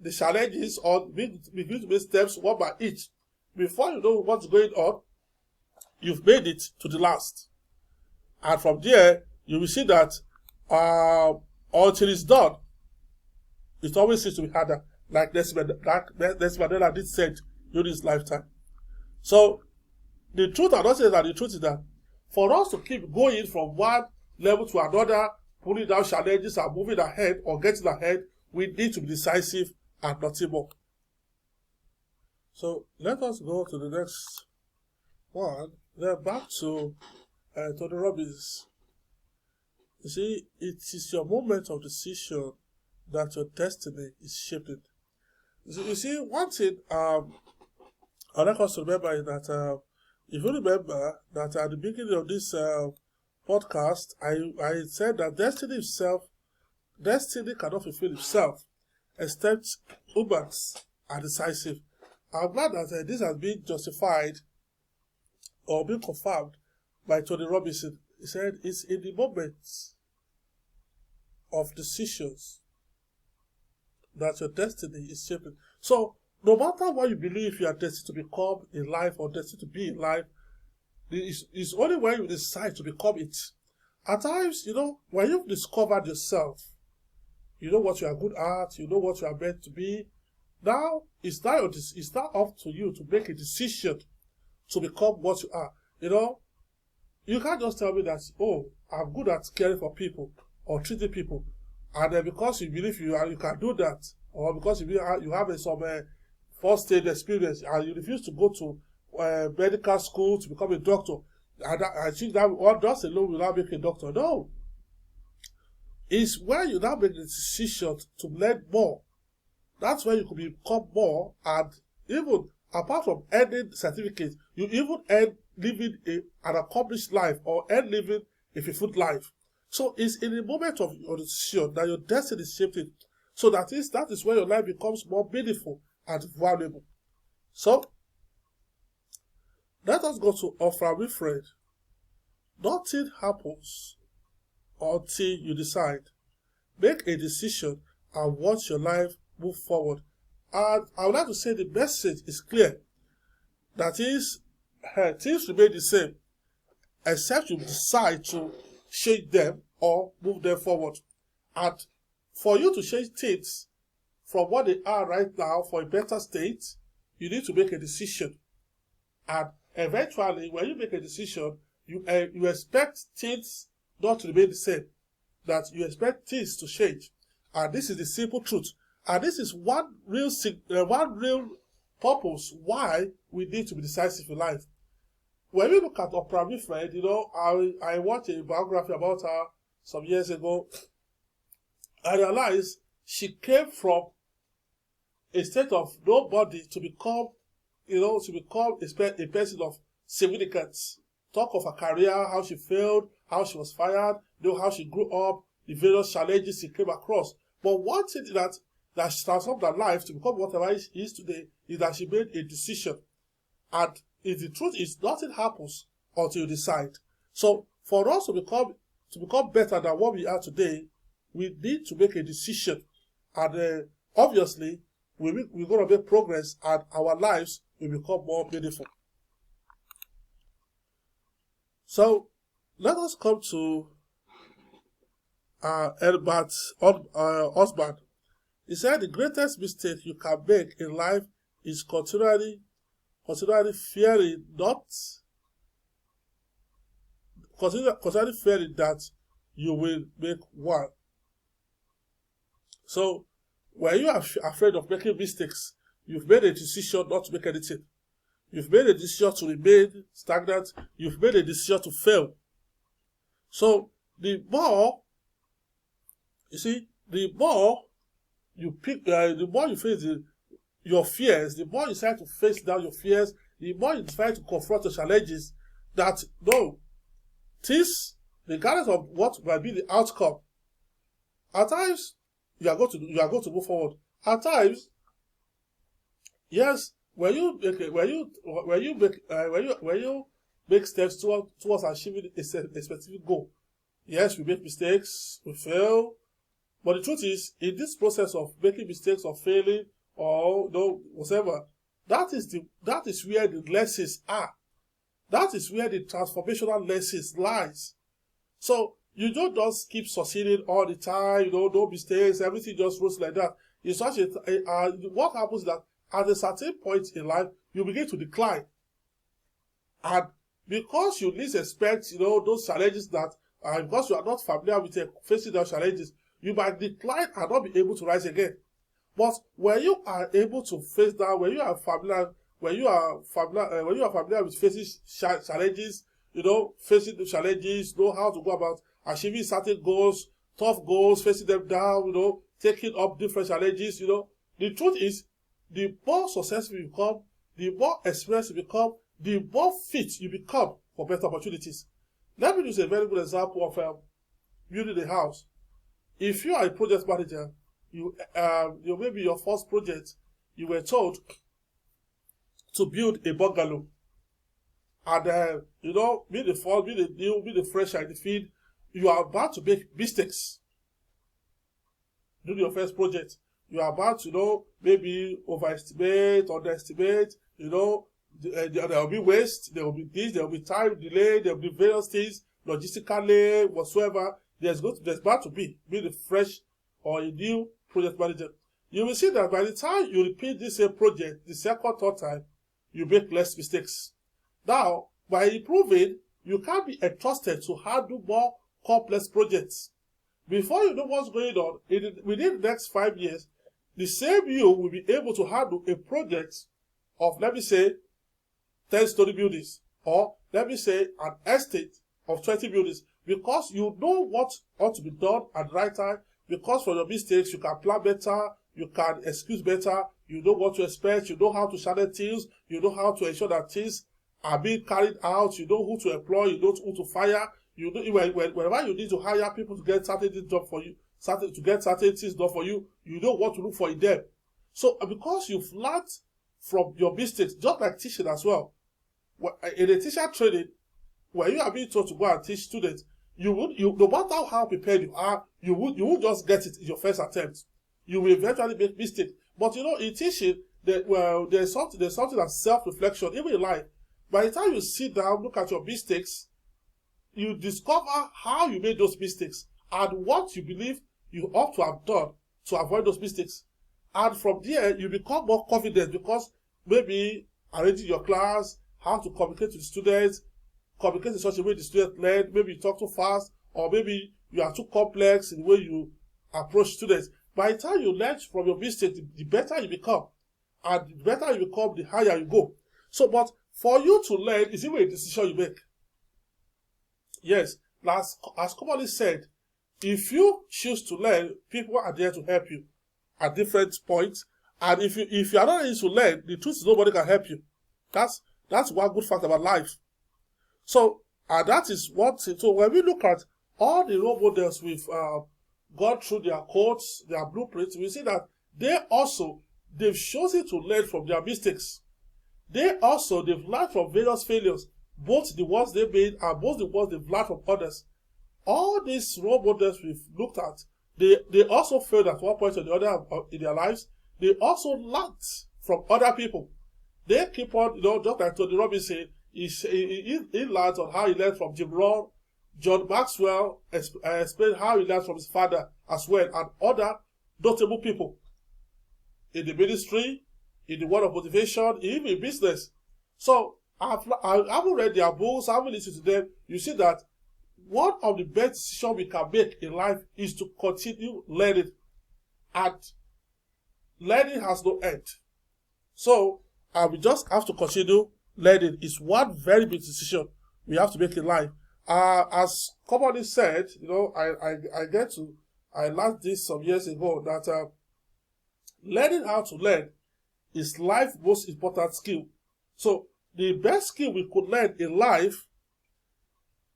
the challenges or begin to make steps one by each, before you know what's going on, you've made it to the last. And from there, you will see that until it's done, it always seems to be harder. Like Nelson Mandela did said during his lifetime. So the truth, I'm not saying that the truth is that for us to keep going from one level to another, pulling down challenges and moving ahead or getting ahead, we need to be decisive and nothing more. So let us go to the next one. Then back to Tony Robbins. You see, it is your moment of decision that your destiny is shaping. You see, one thing I like us to remember is that if you remember that at the beginning of this podcast, I said that destiny cannot fulfill itself except humans are decisive. I'm glad that this has been justified or been confirmed by Tony Robbins. He said it's in the moments of decisions that your destiny is shaping. So no matter what you believe you are destined to become in life or destined to be in life, it's only when you decide to become it. At times, when you've discovered yourself, you know what you are good at, you know what you are meant to be, now it's now up to you to make a decision to become what you are. You can't just tell me that, oh, I'm good at caring for people or treating people, and then because you believe you can do that, or because you have some first aid experience and you refuse to go to medical school to become a doctor, and I think that one just alone will not make a doctor. No. It's when you now make the decision to learn more. That's when you could become more, and even apart from earning certificates, you even earn living an accomplished life or earn living a fulfilled life. So it's in the moment of your decision that your destiny is shaped. So that is where your life becomes more meaningful and valuable. So let us go to Oprah Winfrey. Nothing happens until you decide. Make a decision and watch your life move forward. And I would like to say the message is clear. That is, things remain the same, except you decide to change them or move them forward. And for you to change things from what they are right now for a better state, you need to make a decision. And eventually, when you make a decision, you expect things not to remain the same. That you expect things to change. And this is the simple truth. And this is one real purpose why we need to be decisive in life. When we look at Oprah Winfrey, I watched a biography about her some years ago. I realized she came from a state of nobody to become a person of significance. Talk of her career, how she failed, how she was fired, how she grew up, the various challenges she came across. But one thing that transformed her life to become whatever she is today is that she made a decision. And the truth is, nothing happens until you decide. So for us to become better than what we are today, we need to make a decision. And obviously, we're going to make progress and our lives will become more meaningful. So let us come to Edbert's husband. He said the greatest mistake you can make in life is continually fearing that you will make one. So when you are afraid of making mistakes, you've made a decision not to make anything. You've made a decision to remain stagnant. You've made a decision to fail. So the more you face your fears, the more you try to face down your fears, the more you try to confront the challenges, that no, this, regardless of what might be the outcome, at times you are going to move forward. At times, yes, when you make steps towards achieving a specific goal, yes, we make mistakes, we fail, but the truth is, in this process of making mistakes or failing or whatever, that is where the lessons are. That is where the transformational lessons lies. So you don't just keep succeeding all the time, no mistakes, everything just goes like that. It's such what happens is that at a certain point in life, you begin to decline. And because you least expect, those challenges that, because you are not familiar with facing those challenges, you might decline and not be able to rise again. But when you are able to face that, when you are familiar with facing challenges, facing the challenges, know how to go about achieving certain goals, tough goals, facing them down, taking up different challenges, the truth is, the more successful you become, the more experienced you become, the more fit you become for better opportunities. Let me use a very good example of building a house. If you are a project manager, you maybe your first project, you were told to build a bungalow, and be the first, be the new, be the fresh in the field. You are about to make mistakes. Do your first project. You are about to maybe overestimate, underestimate. There will be waste. There will be this. There will be time delay. There will be various things logistically, whatsoever. There's about to be the fresh or a new project manager. You will see that by the time you repeat this same project, the second, third time, you make less mistakes. Now, by improving, you can be entrusted to handle more complex projects. Before you know what's going on, within the next 5 years, the same you will be able to handle a project of, let me say, 10-story buildings, or let me say an estate of 20 buildings, because you know what ought to be done at the right time, because from your mistakes you can plan better, you can excuse better, you know what to expect, you know how to channel things, you know how to ensure that things are being carried out, you know who to employ, you know who to fire, you know whenever you need to hire people to get certain things done for you, to get certain things done for you, you know what to look for in them. So because you've learned from your mistakes, just like teaching as well. In a teacher training, where you are being taught to go and teach students, you no matter how prepared you are, you would just get it in your first attempt. You will eventually make mistakes. But in teaching, there's something that's self-reflection, even in life. By the time you sit down, look at your mistakes, you discover how you made those mistakes and what you believe you ought to have done to avoid those mistakes. And from there, you become more confident, because maybe arranging your class, how to communicate with students, communicate in such a way the student learn, maybe you talk too fast, or maybe you are too complex in the way you approach students. By the time you learn from your mistakes, the better you become. And the better you become, the higher you go. So, but for you to learn is even a decision you make. Yes, as commonly said, if you choose to learn, people are there to help you at different points. And if you are not ready to learn, the truth is nobody can help you. That's one good fact about life. So, and that is so when we look at all the role models we've gone through their codes, their blueprints, we see that they've chosen to learn from their mistakes. They've learned from various failures, both the ones they made and both the ones they've learned from others. All these role models we've looked at, they also failed at one point or the other in their lives. They also learned from other people. They keep on, just like Tony Robbins said, he learned on how he learned from Jim Rohn. John Maxwell explained how he learned from his father as well, and other notable people in the ministry, in the world of motivation, even in business. So I haven't read their books, I haven't listened to them. You see that one of the best decisions we can make in life is to continue learning, and learning has no end. So we just have to continue learning. It's one very big decision we have to make in life. As commonly said, I learned this some years ago, that learning how to learn is life's most important skill. So the best skill we could learn in life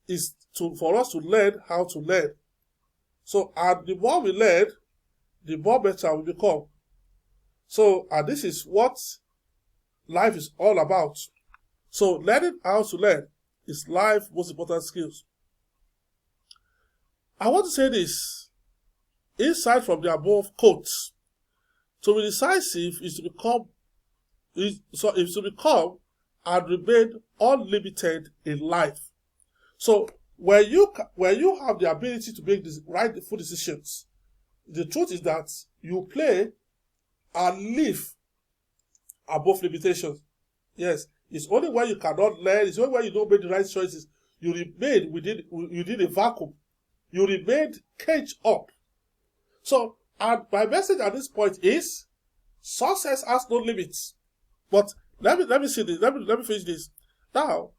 is for us to learn how to learn. So, and the more we learn, the more better we become. So, and this is what life is all about. So, learning how to learn is life's most important skills. I want to say this, insight from the above quotes. To be decisive is to become and remain unlimited in life. So when you have the ability to make the rightful decisions, the truth is that you play and live above limitations. Yes, it's only when you cannot learn, it's only when you don't make the right choices, you remain within a vacuum. You remain caged up. So, and my message at this point is, success has no limits. But let me see this. Let me finish this. Now,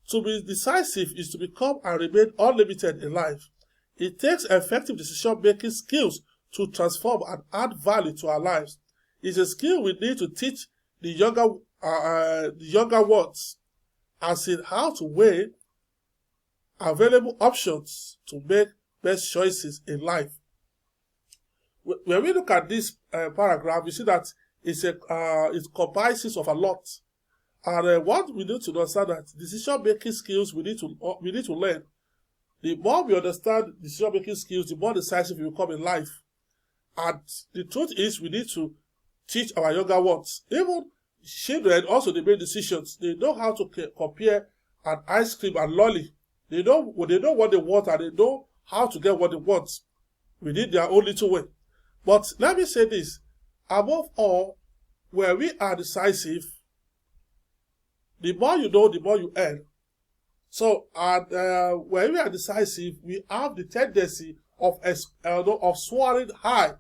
to be decisive is to become and remain unlimited in life. It takes effective decision-making skills to transform and add value to our lives. It's a skill we need to teach the younger ones, as in how to weigh available options to make best choices in life. When we look at this paragraph, we see that it comprises of a lot. And what we need to understand that decision-making skills we need to learn. The more we understand decision-making skills, the more decisive we become in life. And the truth is, we need to teach our younger ones. Even children also, they make decisions. They know how to compare an ice cream and lolly. They know what they want, and they know how to get what they want within their own little way. But let me say this, above all, where we are decisive, the more you know, the more you earn. So, when we are decisive, we have the tendency of soaring high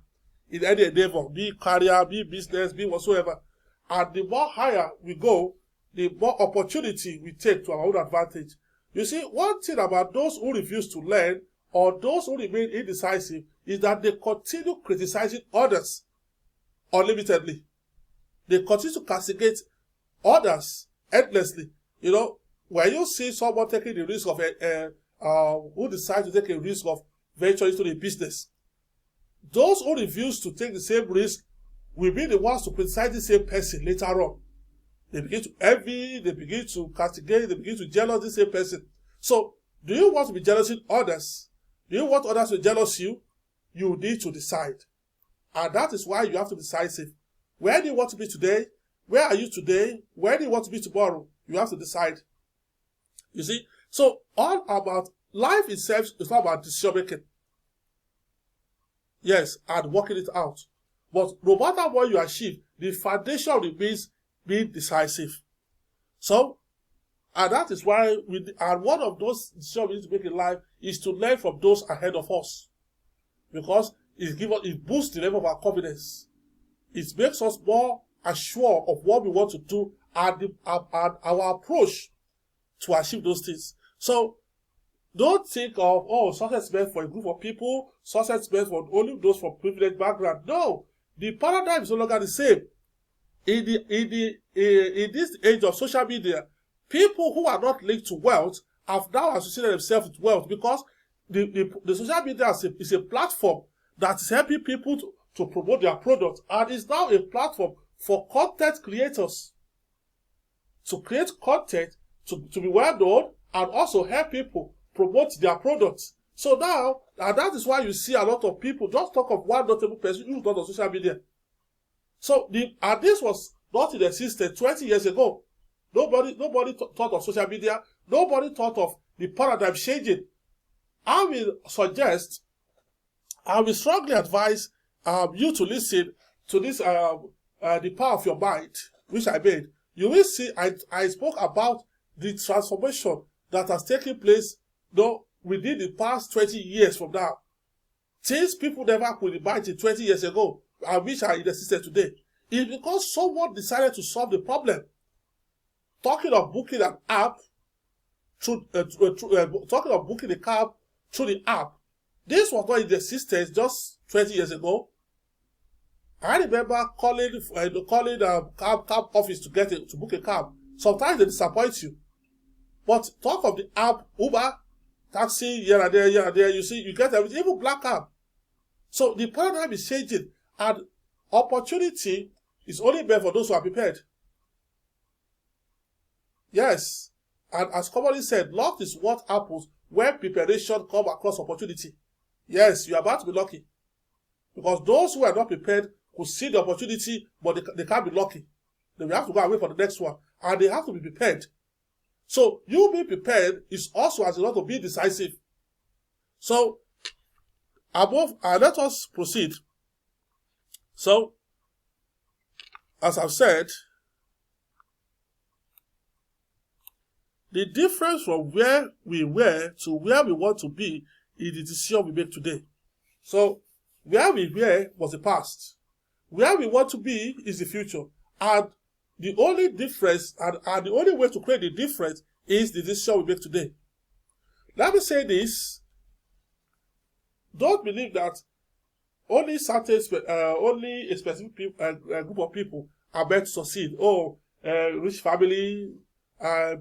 in any endeavor, be career, be business, be whatsoever. And the more higher we go, the more opportunity we take to our own advantage. You see, one thing about those who refuse to learn or those who remain indecisive is that they continue criticizing others unlimitedly. They continue to castigate others endlessly. You know, when you see someone taking the risk of who decides to take a risk of venturing into the business, those who refuse to take the same risk will be the ones to criticize the same person later on. They begin to envy, they begin to castigate, they begin to jealous the same person. So, do you want to be jealous of others? Do you want others to jealous you? You need to decide. And that is why you have to be decisive. Where do you want to be today? Where are you today? Where do you want to be tomorrow? You have to decide. You see? So, all about life itself is all about decision making. Yes, and working it out. But no matter what you achieve, the foundation remains being decisive. So, and that is why one of those decisions we need to make in life is to learn from those ahead of us. Because it boosts the level of our confidence. It makes us more assured of what we want to do and our approach to achieve those things. So, don't think of, success is meant for a group of people, success is meant for only those from privileged background. No, the paradigm is no longer the same. In this age of social media, people who are not linked to wealth have now associated themselves with wealth because the social media is a platform that is helping people to promote their products, and is now a platform for content creators to create content to be well known and also help people promote their products. So now, and that is why you see a lot of people, just talk of one notable person who's not on social media. So, and this was not in existence 20 years ago. Nobody thought of social media. Nobody thought of the paradigm changing. I will strongly advise you to listen to this, The Power of Your Mind, which I made. You will see, I spoke about the transformation that has taken place within the past 20 years from now. Things people never could imagine 20 years ago, and which are in existence today. It's because someone decided to solve the problem. Talking of booking an app, talking of booking a cab through the app, this was not in existence just 20 years ago. I remember calling cab office to book a cab. Sometimes they disappoint you. But talk of the app, Uber, taxi, here and there, you see, you get everything, even black cab. So the paradigm is changing, and opportunity is only meant for those who are prepared. Yes, and as commonly said, luck is what happens when preparation comes across opportunity. Yes, you are about to be lucky. Because those who are not prepared could see the opportunity, but they can't be lucky. They will have to go away for the next one, and they have to be prepared. So, you being prepared is also as a lot of being decisive. So, let us proceed. So, as I've said, The difference from where we were to where we want to be is the decision we make today. So, where we were was the past. Where we want to be is the future. And the only difference, and the only way to create the difference is the decision we make today. Let me say this. Don't believe that only a specific group of people are meant to succeed. Oh, rich family,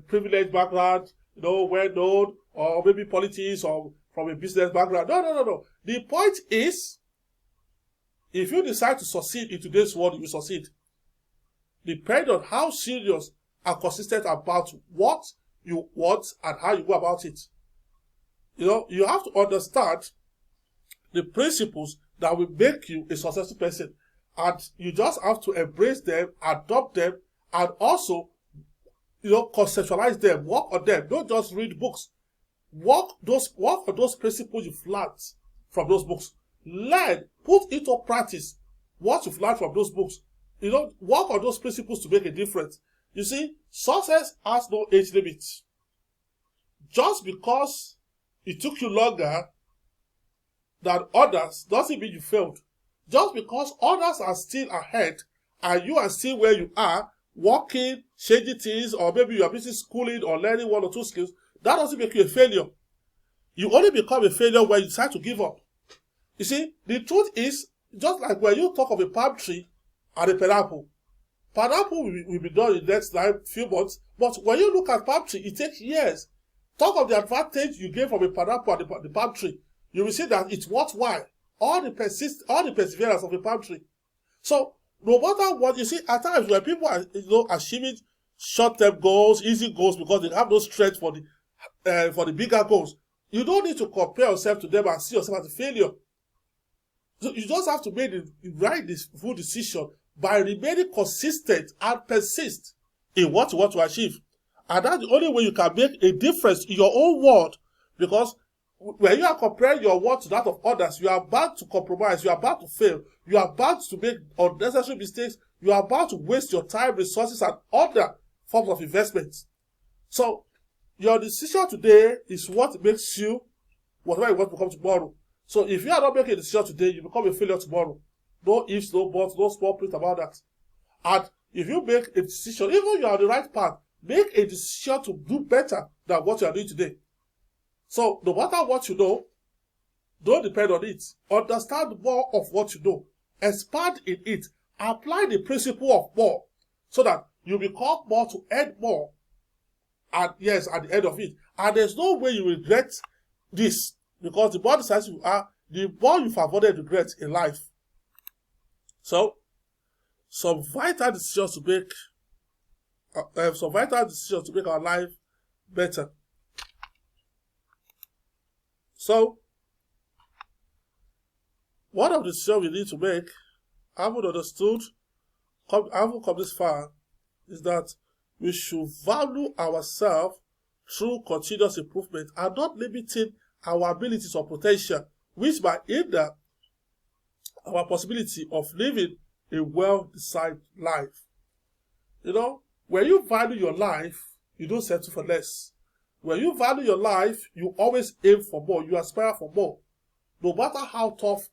privileged background, well-known, or maybe politics, or from a business background. No. The point is, if you decide to succeed in today's world, you will succeed. Depending on how serious and consistent about what you want and how you go about it. You have to understand the principles that will make you a successful person. And you just have to embrace them, adopt them, and also, conceptualize them, work on them. Don't just read books. Work on those principles you've learned from those books. Learn, put into practice what you've learned from those books. Work on those principles to make a difference. You see, success has no age limit. Just because it took you longer than others doesn't mean you failed. Just because others are still ahead and you are still where you are, working, changing things, or maybe you are busy schooling or learning one or two skills, that doesn't make you a failure. You only become a failure when you decide to give up. You see, the truth is, just like when you talk of a palm tree and a pineapple will be done in the next few months, but when you look at palm tree, it takes years. Talk of the advantage you gain from a pineapple and the palm tree. You will see that it's worthwhile. All the perseverance of a palm tree. So, no matter what, you see, at times when people are achieving short-term goals, easy goals, because they have no strength for the bigger goals, you don't need to compare yourself to them and see yourself as a failure. So you just have to make the full decision by remaining consistent and persist in what you want to achieve. And that's the only way you can make a difference in your own world. Because when you are comparing your world to that of others, you are bound to compromise, you are bound to fail, you are bound to make unnecessary mistakes, you are bound to waste your time, resources, and other forms of investments. So, your decision today is what makes you whatever you want to become tomorrow. So, if you are not making a decision today, you become a failure tomorrow. No ifs, no buts, no small print about that. And if you make a decision, even you are on the right path, make a decision to do better than what you are doing today. So, no matter what you know, don't depend on it. Understand more of what you know. Expand in it. Apply the principle of more so that you become more to earn more. And yes, at the end of it. And there's no way you regret this, because the more decisive you are, the more you've avoided regret in life. So, some vital decisions to make our life better. So, one of the decisions we need to make, having come this far, is that we should value ourselves through continuous improvement and not limiting our abilities or potential, which might hinder our possibility of living a well-designed life. When you value your life, you don't settle for less. When you value your life, you always aim for more. You aspire for more, no matter how tough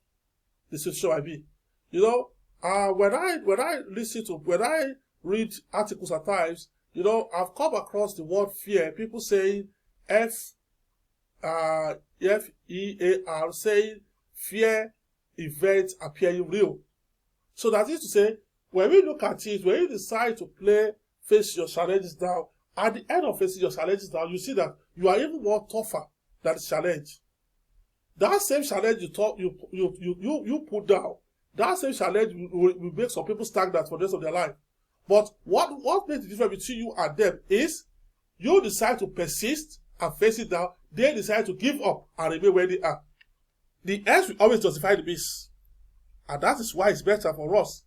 the situation might be. When I read articles at times, I've come across the word fear. People saying F-E-A-R, saying fear events appearing real. So that is to say, when we look at it, when you decide to face your challenges down, at the end of facing your challenges down, you see that you are even more tougher than the challenge. That same challenge you put down, that same challenge will make some people stagnant for the rest of their life. But what makes the difference between you and them is you decide to persist and face it down. They decide to give up and remain where they are. The ends will always justify the means. And that is why it's better for us,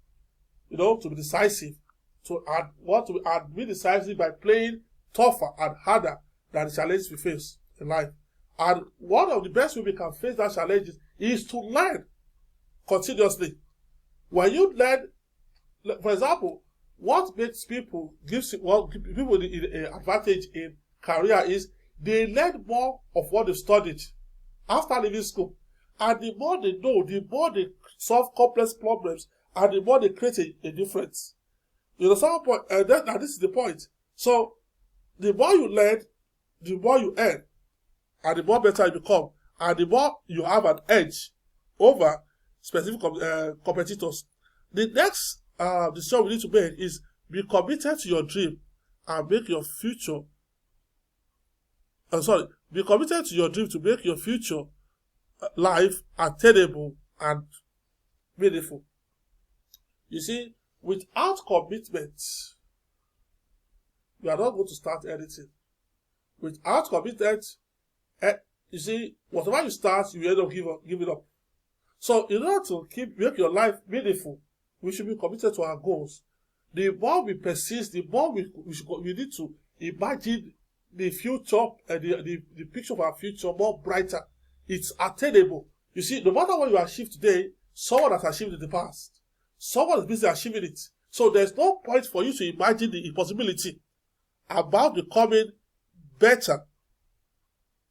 to be decisive. To be decisive by playing tougher and harder than the challenges we face in life. And one of the best ways we can face that challenge is to learn continuously. When you learn, for example, what makes people gives people the advantage in career is they learn more of what they've studied after leaving school. And the more they know, the more they solve complex problems, and the more they create a difference. You know, some point, and this is the point. So, the more you learn, the more you earn, and the more better you become, and the more you have an edge over specific competitors. The next decision we need to make is be committed to your dream and make your future. Be committed to your dream to make your future life attainable and meaningful. You see, without commitment, you are not going to start anything. Without commitment, you see, whatever you start, you end up giving up. So, in order to make your life meaningful, we should be committed to our goals. The more we persist, the more we need to imagine the future, the picture of our future more brighter. It's attainable. You see, no matter what you achieve today, someone has achieved in the past. Someone is busy achieving it. So there's no point for you to imagine the impossibility about becoming better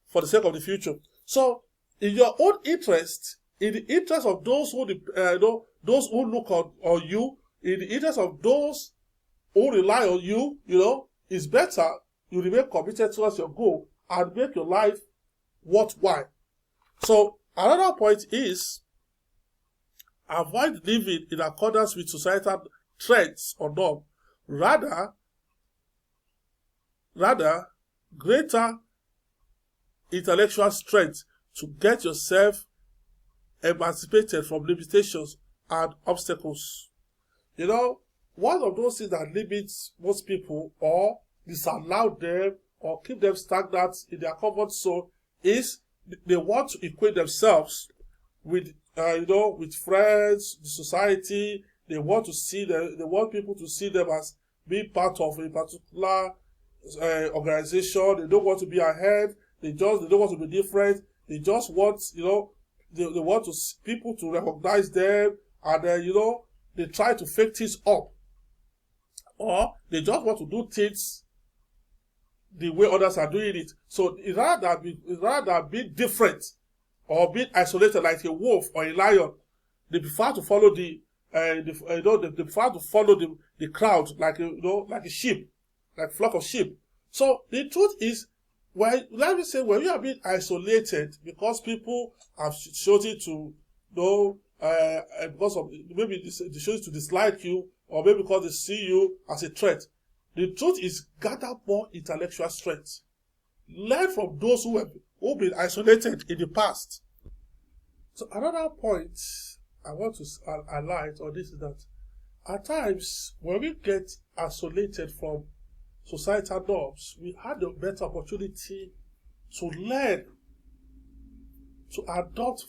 for the sake of the future. So, in your own interest, in the interest of those who those who look on you, in the interest of those who rely on you, it's better you remain committed towards your goal and make your life worthwhile. So, another point is avoid living in accordance with societal trends or norms. Rather, greater intellectual strength to get yourself emancipated from limitations and obstacles. One of those things that limits most people or disallow them or keep them stagnant in their comfort zone is they want to equate themselves with with friends, the society. They want people to see them as being part of a particular organization. They don't want to be ahead. They don't want to be different. They just want, they want people to recognize them, and they try to fake things up, or they just want to do things the way others are doing it. So rather than being different or being isolated like a wolf or a lion, they prefer to follow the crowd like a sheep, like a flock of sheep. So the truth is, when you are being isolated because people have chosen to because of maybe they choose to dislike you, or maybe because they see you as a threat. The truth is, gather more intellectual strength. Learn from those who have been isolated in the past. So another point I want to highlight on this is that at times when we get isolated from societal norms, we had a better opportunity to learn, to adopt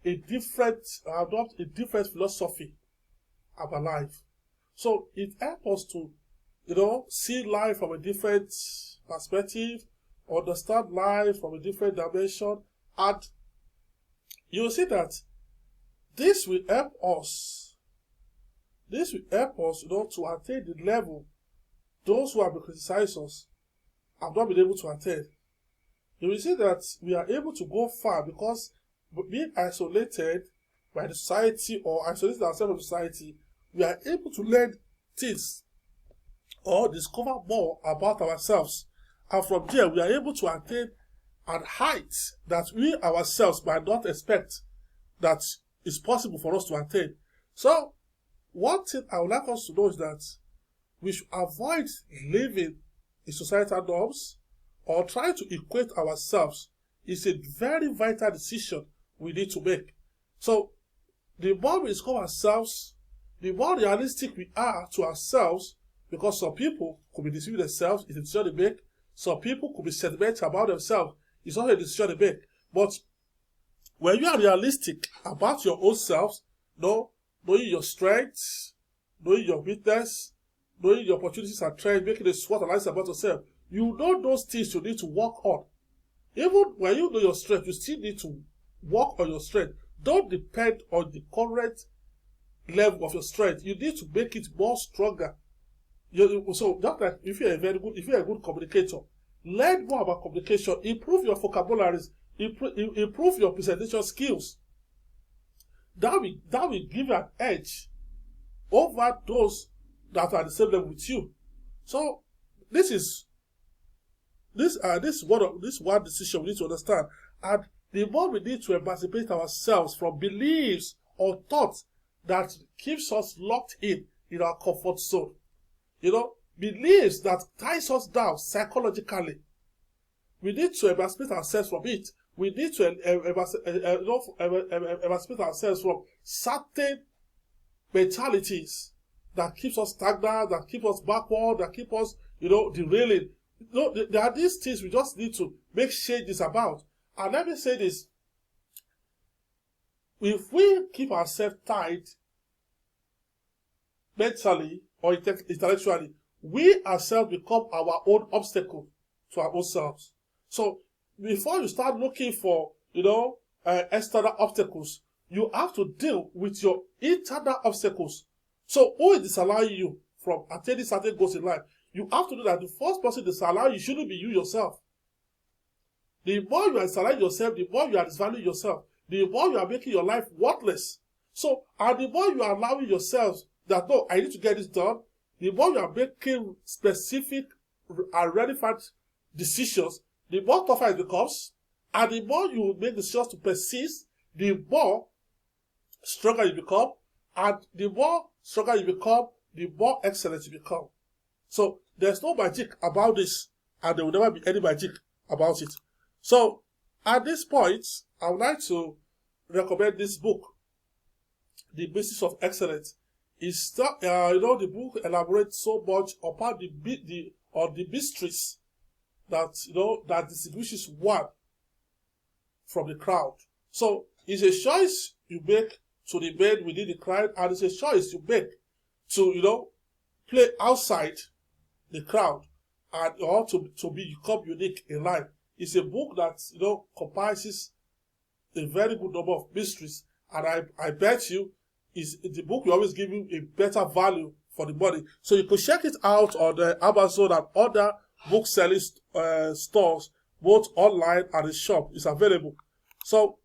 adopt a different philosophy about life. So it helps us to, see life from a different perspective, understand life from a different dimension, and you'll see that this will help us. This will help us, to attain the level those who have been criticized us have not been able to attain. You will see that we are able to go far because being isolated by the society or isolating ourselves from society, we are able to learn things or discover more about ourselves. And from there, we are able to attain an height that we ourselves might not expect that is possible for us to attain. So, one thing I would like us to know is that we should avoid living in societal norms or try to equate ourselves. It's a very vital decision we need to make. So, the more we discover ourselves, the more realistic we are to ourselves, because some people could be deceiving themselves, it's a decision they make. Some people could be sentimental about themselves, it's not a decision they make. But when you are realistic about your own self, knowing your strengths, knowing your weakness, knowing your opportunities and trends, making a SWOT analysis about yourself, you know those things you need to work on. Even when you know your strength, you still need to work on your strength. Don't depend on the current level of your strength. You need to make it more stronger. So just like if you're a good communicator, learn more about communication, improve your vocabularies, improve your presentation skills. That will give you an edge over those that are the same level with you. So this one decision we need to understand. And the more we need to emancipate ourselves from beliefs or thoughts that keeps us locked in our comfort zone. Beliefs that ties us down psychologically. We need to emancipate ourselves from it. We need to emancipate ourselves from certain mentalities that keeps us stagnant, that keep us backward, that keep us, derailing. There are these things we just need to make changes about. And let me say this. If we keep ourselves tied mentally or intellectually, we ourselves become our own obstacle to our own selves. So before you start looking for, external obstacles, you have to deal with your internal obstacles. So who is disallowing you from attaining certain goals in life? You have to know that the first person disallowing you shouldn't be you yourself. The more you are disallowing yourself, the more you are disvaluing yourself, the more you are making your life worthless. So, and the more you are allowing yourself that, no, I need to get this done, the more you are making specific and relevant decisions, the more tougher it becomes, and the more you make decisions to persist, the more stronger you become, and the more stronger you become, the more excellent you become. So there's no magic about this, and there will never be any magic about it. So at this point, I would like to recommend this book, The Basis of Excellence. The book elaborates so much about the mysteries that distinguishes one from the crowd. So it's a choice you make to remain within the crowd, and it's a choice you make to play outside the crowd or to become unique in life. It's a book that comprises a very good number of mysteries, and I bet you the book will always give you a better value for the money. So you can check it out on the Amazon and other book selling stores, both online and in shop. It's available. So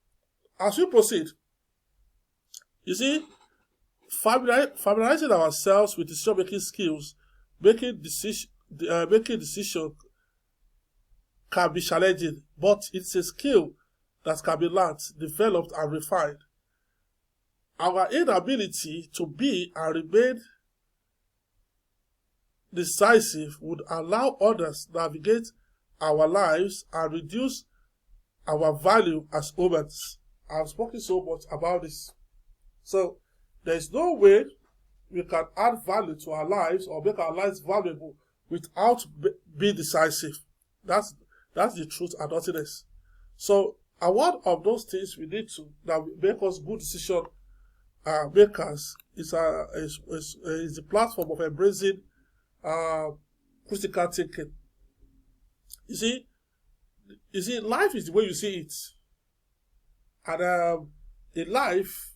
as we proceed, you see, familiarizing ourselves with decision-making skills, making decision can be challenging, but it's a skill that can be learned, developed, and refined. Our inability to be and remain decisive would allow others to navigate our lives and reduce our value as humans. I've spoken so much about this. So there's no way we can add value to our lives or make our lives valuable without being decisive. That's the truth and nothing else. So, one of those things we need to that will make us good decision makers is the platform of embracing critical thinking. You see, life is the way you see it, and in life,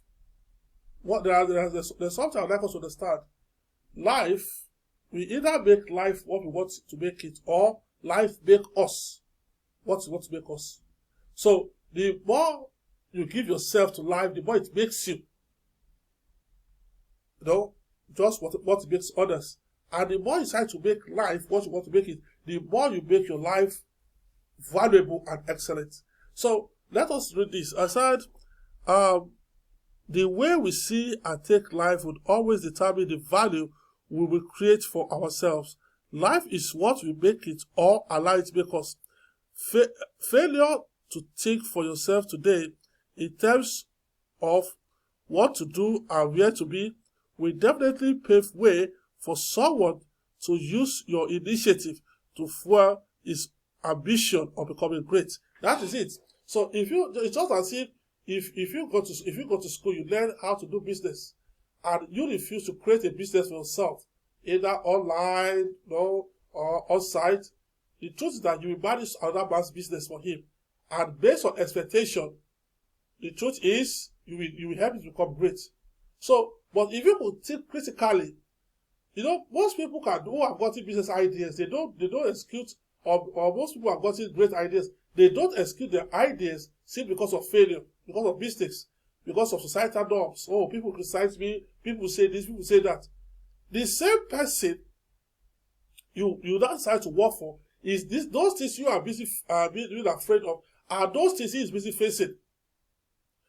there's something I'd like us to understand. Life, we either make life what we want to make it, or life make us what we want to make us. So the more you give yourself to life, the more it makes you. Just what it makes others. And the more you decide to make life what you want to make it, the more you make your life valuable and excellent. So let us read this. I said, the way we see and take life would always determine the value we will create for ourselves. Life is what we make it or allow it to make us. Failure to think for yourself today in terms of what to do and where to be will definitely pave way for someone to use your initiative to fuel his ambition of becoming great. That is it. So it's just as if you go to school, you learn how to do business, and you refuse to create a business for yourself, either online, or on site. The truth is that you will manage another man's business for him, and based on expectation, the truth is you will help him to become great. So, but if you could think critically Most people who have gotten business ideas, they don't execute, or most people have gotten great ideas, they don't execute their ideas simply because of failure, because of mistakes, because of societal norms. Oh, people criticize me, people say this, people say that. The same person you now decide to work for is those things you are busy being afraid of are those things he is busy facing.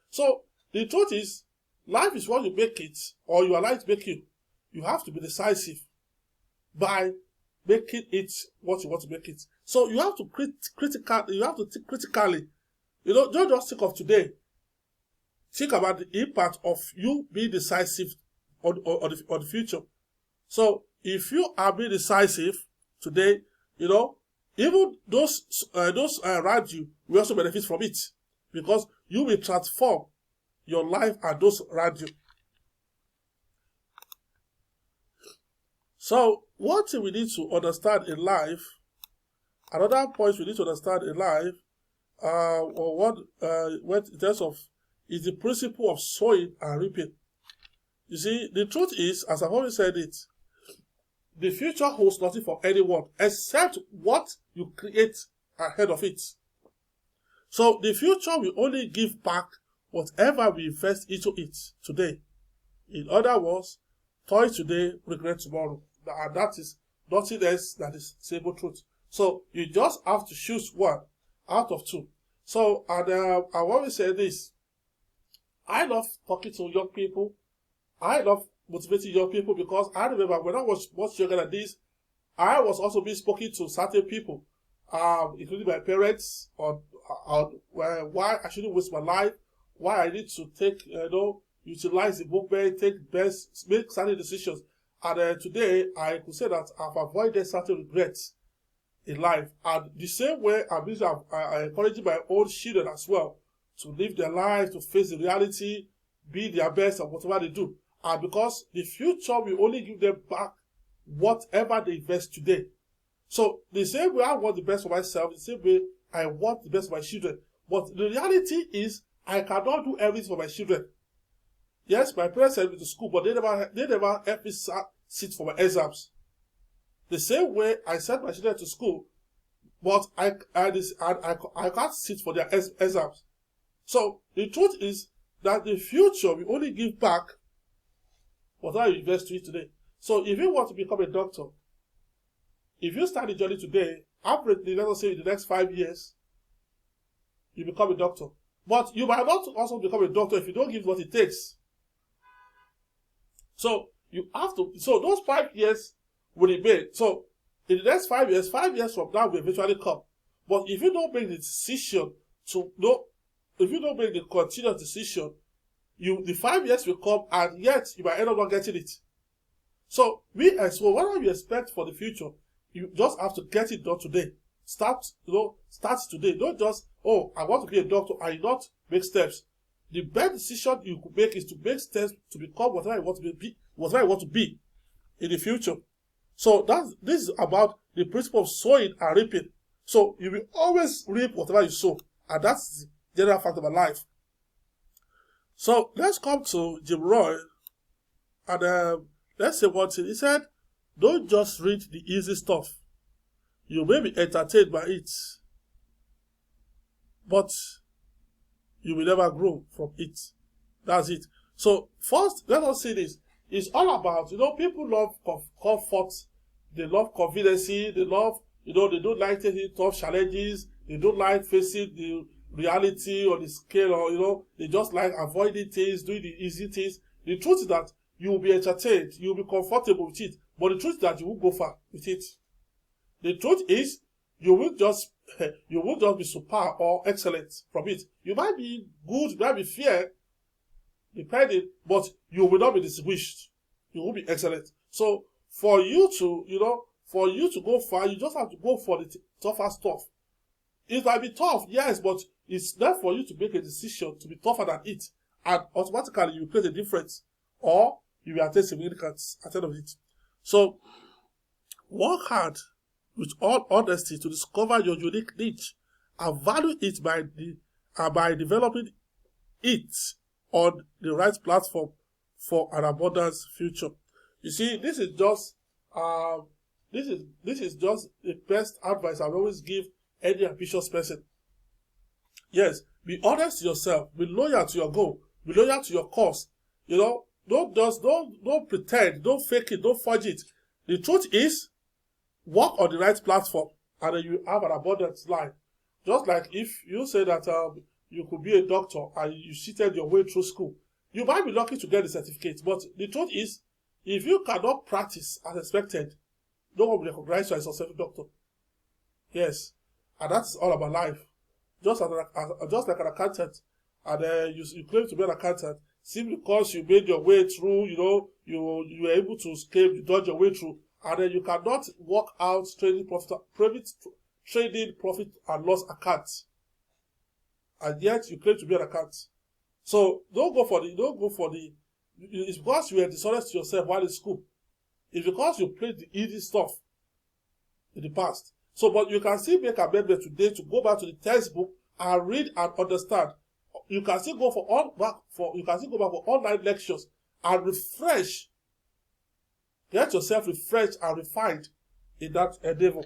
So the truth is, life is what you make it, or you allow it to make you. You have to be decisive by making it what you want to make it. So you have to think critically. Don't just think of today. Think about the impact of you being decisive on the future. So if you are being decisive today, even those around you will also benefit from it, because you will transform your life and those around you. So one thing we need to understand in life, another point we need to understand in life, in terms of, is the principle of sowing and reaping. You see, the truth is, as I've always said it, the future holds nothing for anyone except what you create ahead of it. So the future will only give back whatever we invest into it today. In other words, toil today, regret tomorrow. And that is nothing else that is simple truth. So you just have to choose one out of two. So, and I always say this, I love talking to young people. I love motivating young people, because I remember when I was much younger than this, I was also being spoken to certain people, including my parents, on why I shouldn't waste my life, why I need to utilize the movement, make certain decisions. And today, I could say that I've avoided certain regrets in life. And the same way, I'm encouraging my own children as well to live their lives, to face the reality, be their best at whatever they do. And because the future will only give them back whatever they invest today. So the same way I want the best for myself, the same way I want the best for my children. But the reality is, I cannot do everything for my children. Yes, my parents sent me to school, but they never helped me sit for my exams. The same way I sent my children to school, but I can't sit for their exams. So the truth is that the future will only give back whatever you invest to it today. So if you want to become a doctor, if you start the journey today, averagely, let us say in the next 5 years, you become a doctor. But you might not also become a doctor if you don't give what it takes. So you have to, so those 5 years will remain. So in the next 5 years from now will eventually come. But if you don't make the decision if you don't make the continuous decision, the 5 years will come, and yet you might end up not getting it. So whatever you expect for the future, you just have to get it done today. Start today. Don't just, I want to be a doctor, and not make steps. The best decision you could make is to make steps to become whatever you want to be in the future. So this is about the principle of sowing and reaping. So you will always reap whatever you sow, and that's the general fact of my life. So let's come to Jim Roy, and let's say one thing. He said, don't just read the easy stuff. You may be entertained by it, but you will never grow from it. That's it. So first, let us see this. It's all about, people love comfort. They love convenience. They love, they don't like taking tough challenges. They don't like facing the reality or the scale, or, they just like avoiding things, doing the easy things. The truth is that you will be entertained. You will be comfortable with it. But the truth is that you won't go far with it. The truth is, you won't just be super or excellent from it. You might be good, you might be fair, depending, but you will not be distinguished. You will be excellent. So for you to go far, you just have to go for the tougher stuff. It might be tough, yes, but it's not for you to make a decision to be tougher than it, and automatically you create a difference, or you will attain significance at the end of it. So work hard with all honesty to discover your unique niche and value it by developing it on the right platform for an abundant future. You see, this is just the best advice I will always give any ambitious person. Yes, be honest to yourself, be loyal to your goal, be loyal to your cause. Don't pretend, don't fake it, don't forge it. The truth is, work on the right platform, and then you have an abundant life. Just like if you say that you could be a doctor and you cheated your way through school, you might be lucky to get the certificate. But the truth is, if you cannot practice as expected, no one will recognize you as a successful doctor. Yes, and that's all about life. Just like an accountant, and you claim to be an accountant simply because you made your way through. You were able to scrape, you dodge your way through, and then you cannot work out trading profit and loss accounts, and yet you claim to be an accountant. So don't go for the. It's because you were dishonest to yourself while in school. It's because you played the easy stuff in the past. So, but you can still make amendment today to go back to the textbook and read and understand. You can still go back for online lectures and refresh. Get yourself refreshed and refined in that endeavor.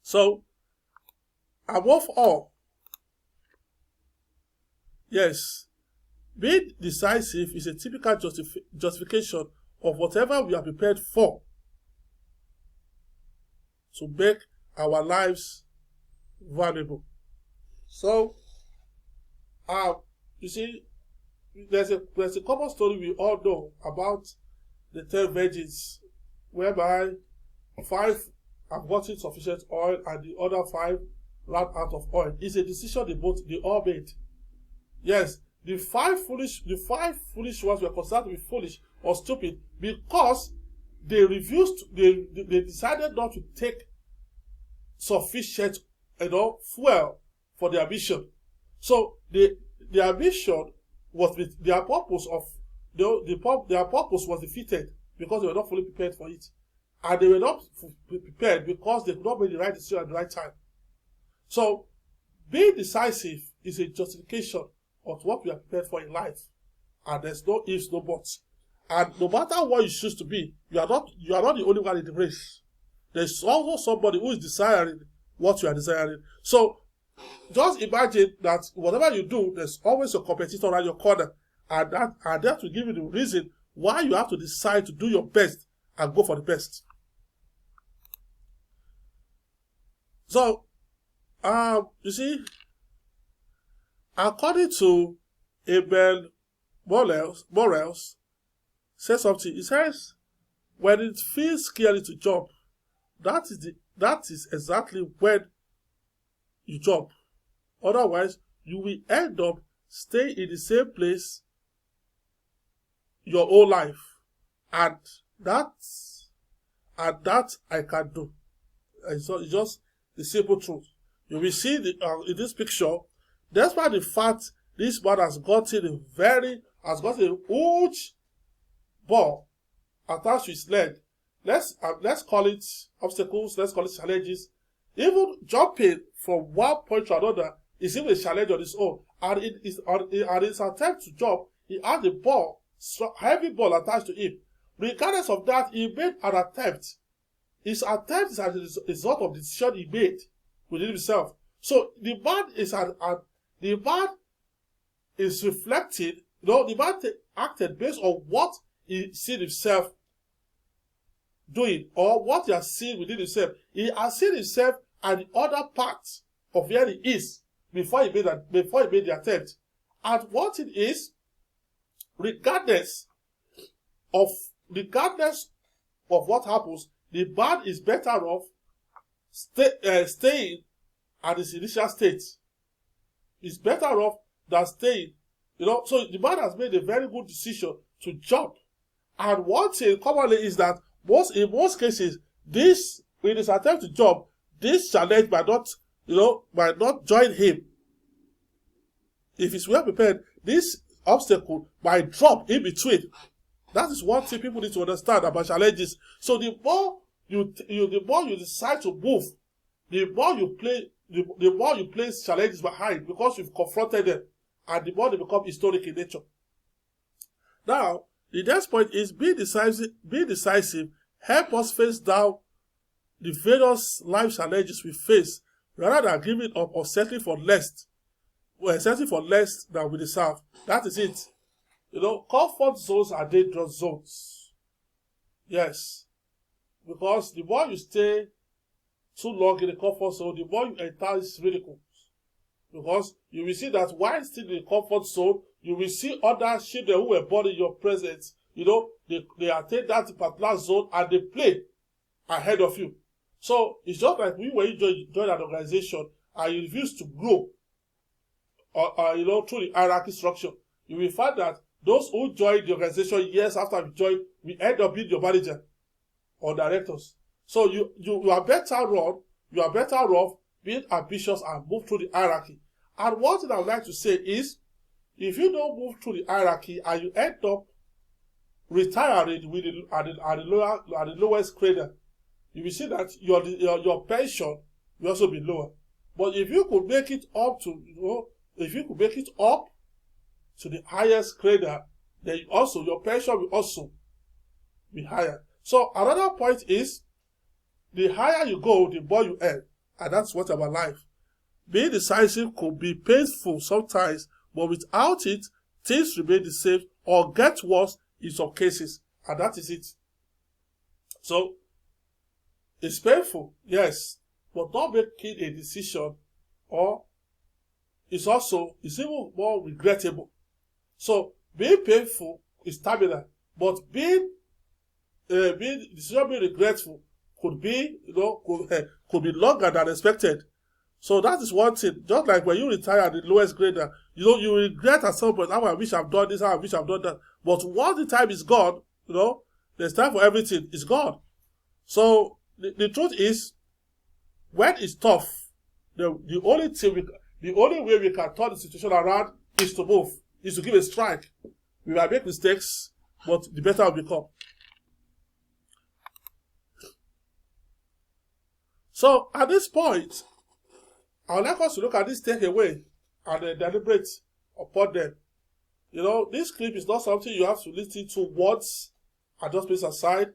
So, above all, yes, being decisive is a typical justification of whatever we are prepared for to make our lives valuable. So, you see, there's a common story we all know about the 10 virgins, whereby 5 have gotten sufficient oil and the other 5 ran out of oil. It's a decision they all made. Yes, the five foolish ones were considered to be foolish or stupid because they decided not to take sufficient fuel for their mission. So their mission was their purpose was defeated because they were not fully prepared for it, and they were not prepared because they could not make the right decision at the right time. So being decisive is a justification of what we are prepared for in life, and there's no ifs, no buts. And no matter what you choose to be, you are not the only one in the race. There's also somebody who is desiring what you are desiring. So just imagine that whatever you do, there's always a competitor around your corner, and that will give you the reason why you have to decide to do your best and go for the best. So, you see, according to Abel Morales says something. He says, when it feels scary to jump, that is exactly when you jump. Otherwise, you will end up staying in the same place your whole life, and that I can do. It's just the simple truth. You will see in this picture, despite the fact this man has gotten a huge ball attached to his leg. Let's call it obstacles. Let's call it challenges. Even jumping from one point to another is even a challenge on its own. And in his attempt to jump, he had a heavy ball attached to him. Regardless of that, he made an attempt. His attempt is as a result of the decision he made within himself. So the man is reflecting. The man acted based on what he seen himself doing, or what he has seen within himself. He has seen himself at the other part of where he is before he made the attempt. And what it is, regardless of what happens, the man is better off staying at his initial state. He's better off than staying. So the man has made a very good decision to jump. And one thing commonly is that in most cases, in his attempt to jump, this challenge might not join him. If he's well prepared, this obstacle might drop in between. That is one thing people need to understand about challenges. So the more you decide to move, the more you place challenges behind, because you've confronted them, and the more they become historic in nature. Now, The next point is be decisive. Be decisive. Help us face down the various life challenges we face, rather than giving up or settling for less. We're settling for less than we deserve. That is it. Comfort zones are dangerous zones. Yes. Because the more you stay too long in the comfort zone, the more you enter these ridicules. Because you will see that while still in the comfort zone, you will see other children who were born in your presence. They attain that particular zone and they play ahead of you. So it's just like when you join an organization and you refuse to grow, through the hierarchy structure, you will find that those who join the organization years after you join will end up being your manager or directors. So you are better off being ambitious and move through the hierarchy. And one thing I would like to say is, if you don't move through the hierarchy and you end up retiring at the lowest cradle, you will see that your pension will also be lower. But if you could make it up to the highest cradle, then also your pension will also be higher. So another point is, the higher you go, the more you earn. And that's what about life. Being decisive could be painful sometimes, but without it, things remain the same or get worse in some cases. And that is it. So, it's painful, yes, but not making a decision or it's even more regrettable. So, being painful is terminal, but being regretful could be longer than expected. So that is one thing. Just like when you retire at the lowest grader, you regret at some point, I wish I've done this, I wish I've done that. But once the time is gone, there's time for everything. It's gone. So the truth is, when it's tough, the only way we can turn the situation around is to move, is to give a strike. We might make mistakes, but the better will become. So at this point, I would like us to look at this takeaway and deliberate upon them. This clip is not something you have to listen to once and just place aside.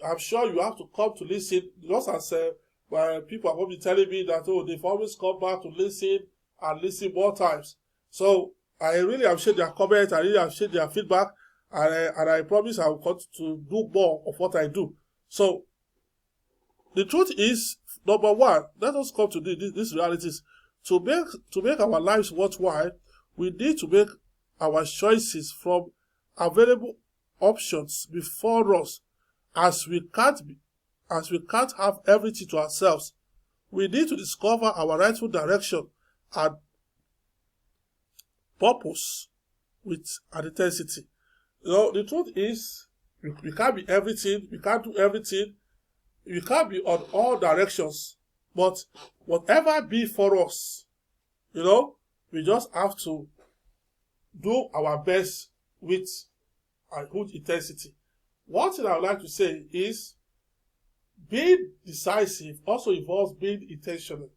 I'm sure you have to come to listen. Just as people are going to be telling me that, they've always come back to listen and listen more times. So I really appreciate their comments. I really appreciate their feedback. And I promise I will continue to do more of what I do. So the truth is, number one, let us come to these realities. To make our lives worthwhile, we need to make our choices from available options before us, as we can't have everything to ourselves. We need to discover our rightful direction and purpose with an intensity. The truth is, we can't be everything, we can't do everything. We can't be on all directions, but whatever be for us, we just have to do our best with a good intensity. One thing I would like to say is, being decisive also involves being intentional.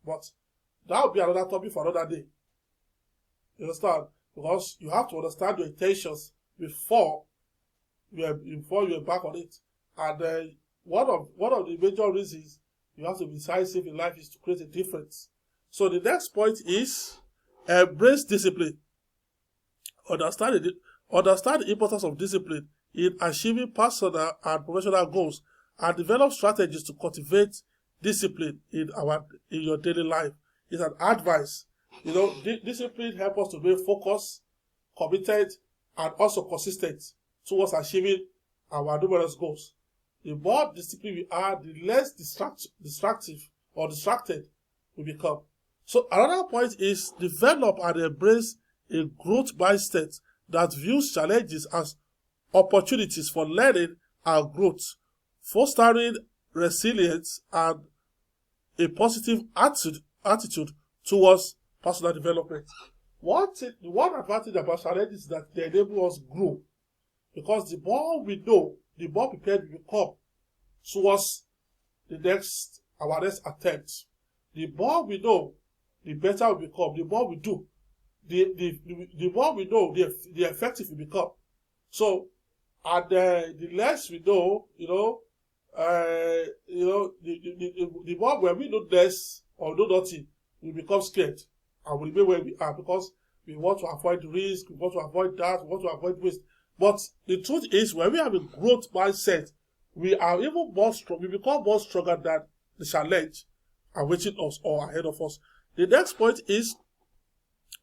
But that will be another topic for another day. You understand? Because you have to understand your intentions before you embark on it. And one of the major reasons you have to be decisive in life is to create a difference. So the next point is, embrace discipline. Understand the importance of discipline in achieving personal and professional goals, and develop strategies to cultivate discipline in your daily life. It's an advice. Discipline helps us to be focused, committed, and also consistent towards achieving our numerous goals. The more disciplined we are, the less distracted we become. So another point is, develop and embrace a growth mindset that views challenges as opportunities for learning and growth, fostering resilience and a positive attitude towards personal development. One advantage about challenges is that they enable us grow, because the more we know, the more prepared we become towards our next attempt. The more we know, the better we become. The more we do, the more we know, the effective we become. So, and the less we know, the more when we know less or know nothing, we become scared and we remain where we are because we want to avoid risk, we want to avoid that, we want to avoid waste. But the truth is, when we have a growth mindset, we are even more strong. We become more stronger than the challenge awaiting us or ahead of us. The next point is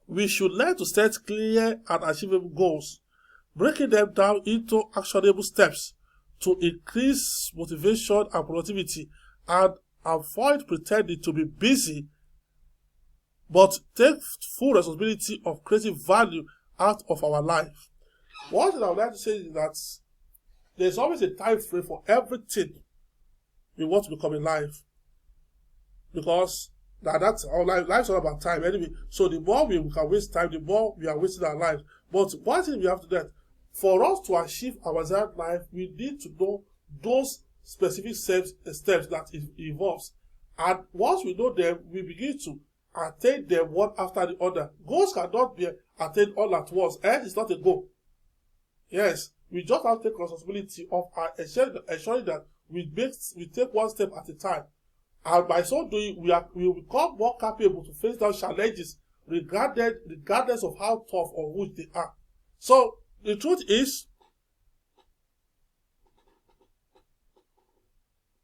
we should learn to set clear and achievable goals, breaking them down into actionable steps to increase motivation and productivity, and avoid pretending to be busy, but take full responsibility of creating value out of our life. One thing I would like to say is that there's always a time frame for everything we want to become in life, because that's our life. Life's all about time anyway. So the more we can waste time, the more we are wasting our lives. But one thing we have to do, for us to achieve our desired life, we need to know those specific steps that it involves. And once we know them, we begin to attain them one after the other. Goals cannot be attained all at once. It's not a goal. Yes, we just have to take responsibility of ensuring that we take one step at a time. And by so doing, we will become more capable to face down challenges regardless of how tough or which they are. So the truth is,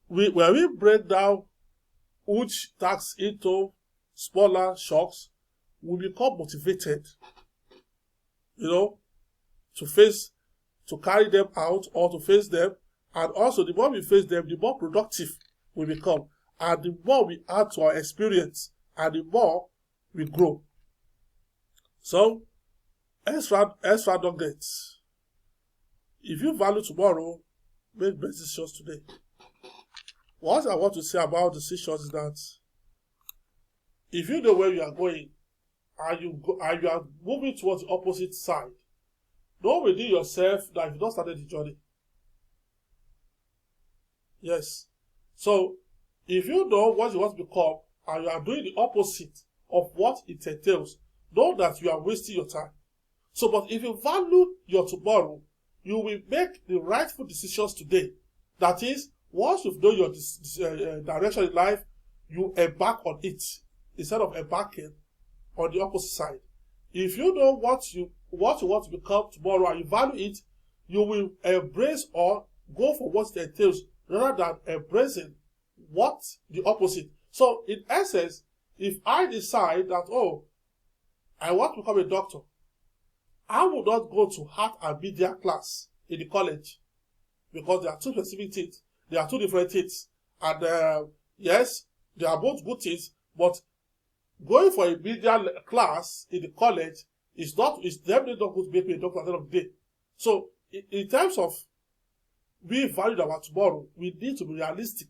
when we break down each task into smaller chunks, we become motivated, to carry them out or to face them. And also, the more we face them, the more productive we become. And the more we add to our experience, and the more we grow. So, extra nuggets. If you value tomorrow, make better decisions today. What I want to say about decisions is that if you know where you are going and you are moving towards the opposite side, don't within yourself that you've not started the journey. Yes. So, if you know what you want to become and you are doing the opposite of what it entails, know that you are wasting your time. So, but if you value your tomorrow, you will make the rightful decisions today. That is, once you've known your direction in life, you embark on it instead of embarking on the opposite side. If you know what you want to become tomorrow and you value it, you will embrace or go for what it entails rather than embracing what the opposite. So in essence, if I decide that, I want to become a doctor, I will not go to heart and media class in the college because there are two specific things. There are two different things. And yes, they are both good things, but going for a media class in the college is definitely not going to make me a doctor at the end of the day. So in terms of being valued about tomorrow, we need to be realistic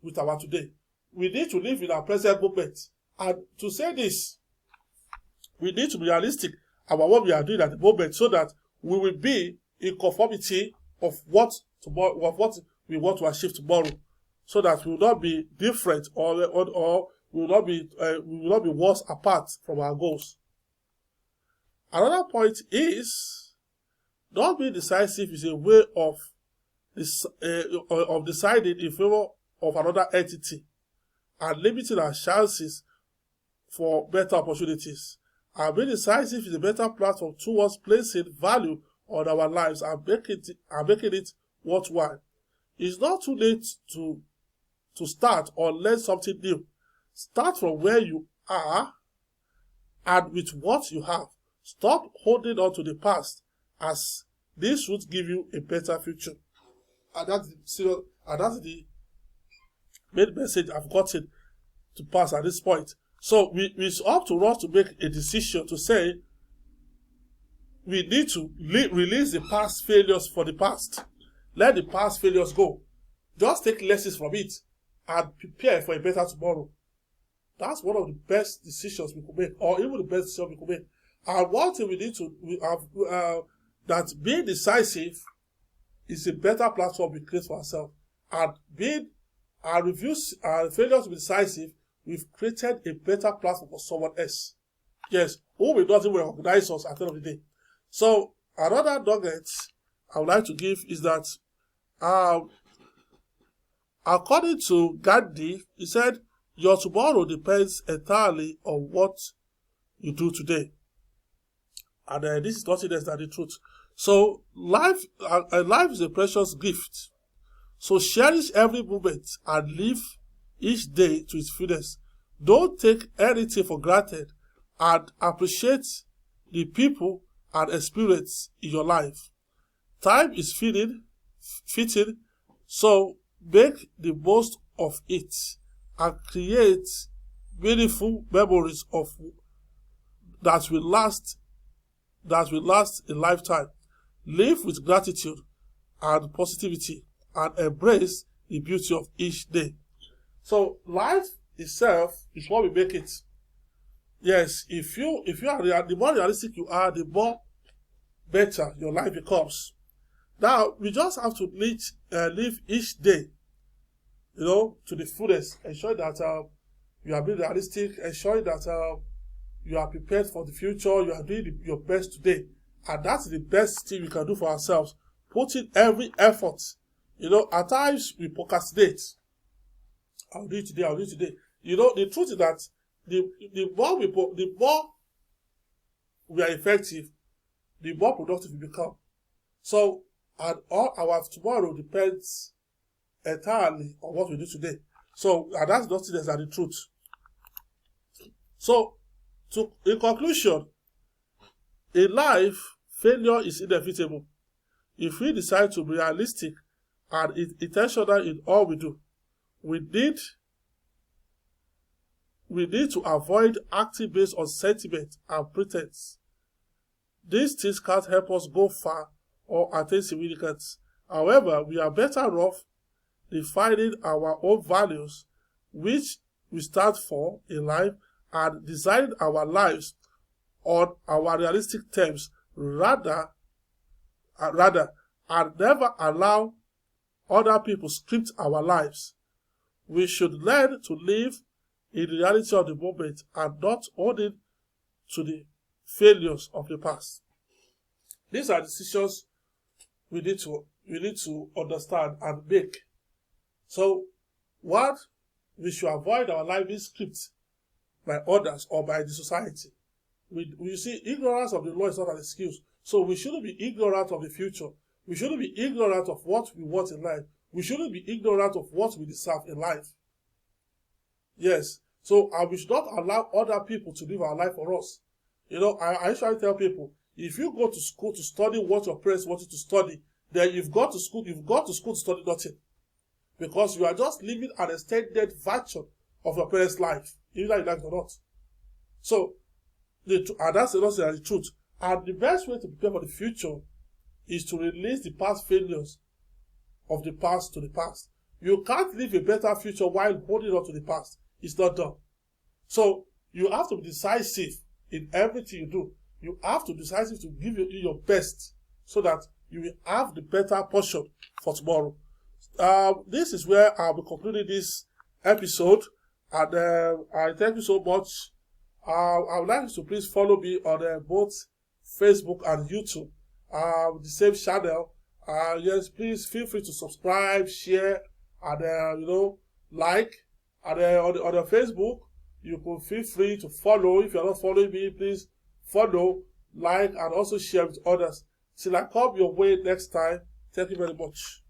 with our today. We need to live in our present moment. And to say this, we need to be realistic about what we are doing at the moment so that we will be in conformity of what we want to achieve tomorrow, so that we will not be different or we will not be worse apart from our goals. Another point is, not being decisive is a way of deciding in favor of another entity and limiting our chances for better opportunities. And being decisive is a better platform towards placing value on our lives and making it worthwhile. It's not too late to start or learn something new. Start from where you are and with what you have. Stop holding on to the past, as this would give you a better future. And that's the main message I've gotten to pass at this point. So it's up to us to make a decision to say we need to release the past failures for the past. Let the past failures go. Just take lessons from it and prepare for a better tomorrow. That's one of the best decisions we could make, or even the best decision we could make. And one thing that being decisive is a better platform we create for ourselves. And being failure to be decisive, we've created a better platform for someone else. Yes, who will not even recognize us at the end of the day. So, Another nugget I would like to give is that according to Gandhi, he said, your tomorrow depends entirely on what you do today. And this is nothing less than the truth. So life is a precious gift. So cherish every moment and live each day to its fullest. Don't take anything for granted and appreciate the people and experience in your life. Time is fleeting, so make the most of it and create meaningful memories that will last a lifetime. Live with gratitude and positivity and embrace the beauty of each day. So life itself is what we make it. Yes, if you are the more realistic you are, the more better your life becomes. Now we just have to live each day, to the fullest. Ensure that you are being realistic. Ensure that you are prepared for the future. You are doing your best today, and that's the best thing we can do for ourselves. Put in every effort. At times we procrastinate. I'll do it today. I'll do it today. The truth is that the more we are effective, the more productive we become. So, and all our tomorrow depends entirely on what we do today. So, and that's nothing less than the truth. So, in conclusion, in life, failure is inevitable. If we decide to be realistic and intentional in all we do, we need to avoid acting based on sentiment and pretense. These things can't help us go far or attain significance. However, we are better off defining our own values, which we stand for in life, and designing our lives on our realistic terms rather and never allow other people script our lives. We should learn to live in the reality of the moment and not owing to the failures of the past. These are decisions we need to understand and make. So, what we should avoid our life is scripted by others or by the society. We see ignorance of the law is not an excuse. So we shouldn't be ignorant of the future. We shouldn't be ignorant of what we want in life. We shouldn't be ignorant of what we deserve in life. Yes. So we should not allow other people to live our life for us. I usually tell people, if you go to school to study what your parents want you to study, then you've got to school to study nothing. Because you are just living an extended version of your parents' life, either you like it or not. So, and that's the truth. And the best way to prepare for the future is to release the past failures of the past to the past. You can't live a better future while holding on to the past. It's not done. So, you have to be decisive in everything you do. You have to be decisive to give you your best so that you will have the better portion for tomorrow. This is where I'll be concluding this episode, and I thank you so much. I would like you to please follow me on both Facebook and YouTube, the same channel. Yes, please feel free to subscribe, share, and like. And on the Facebook, you can feel free to follow. If you're not following me, please follow, like, and also share with others. Till I come your way next time. Thank you very much.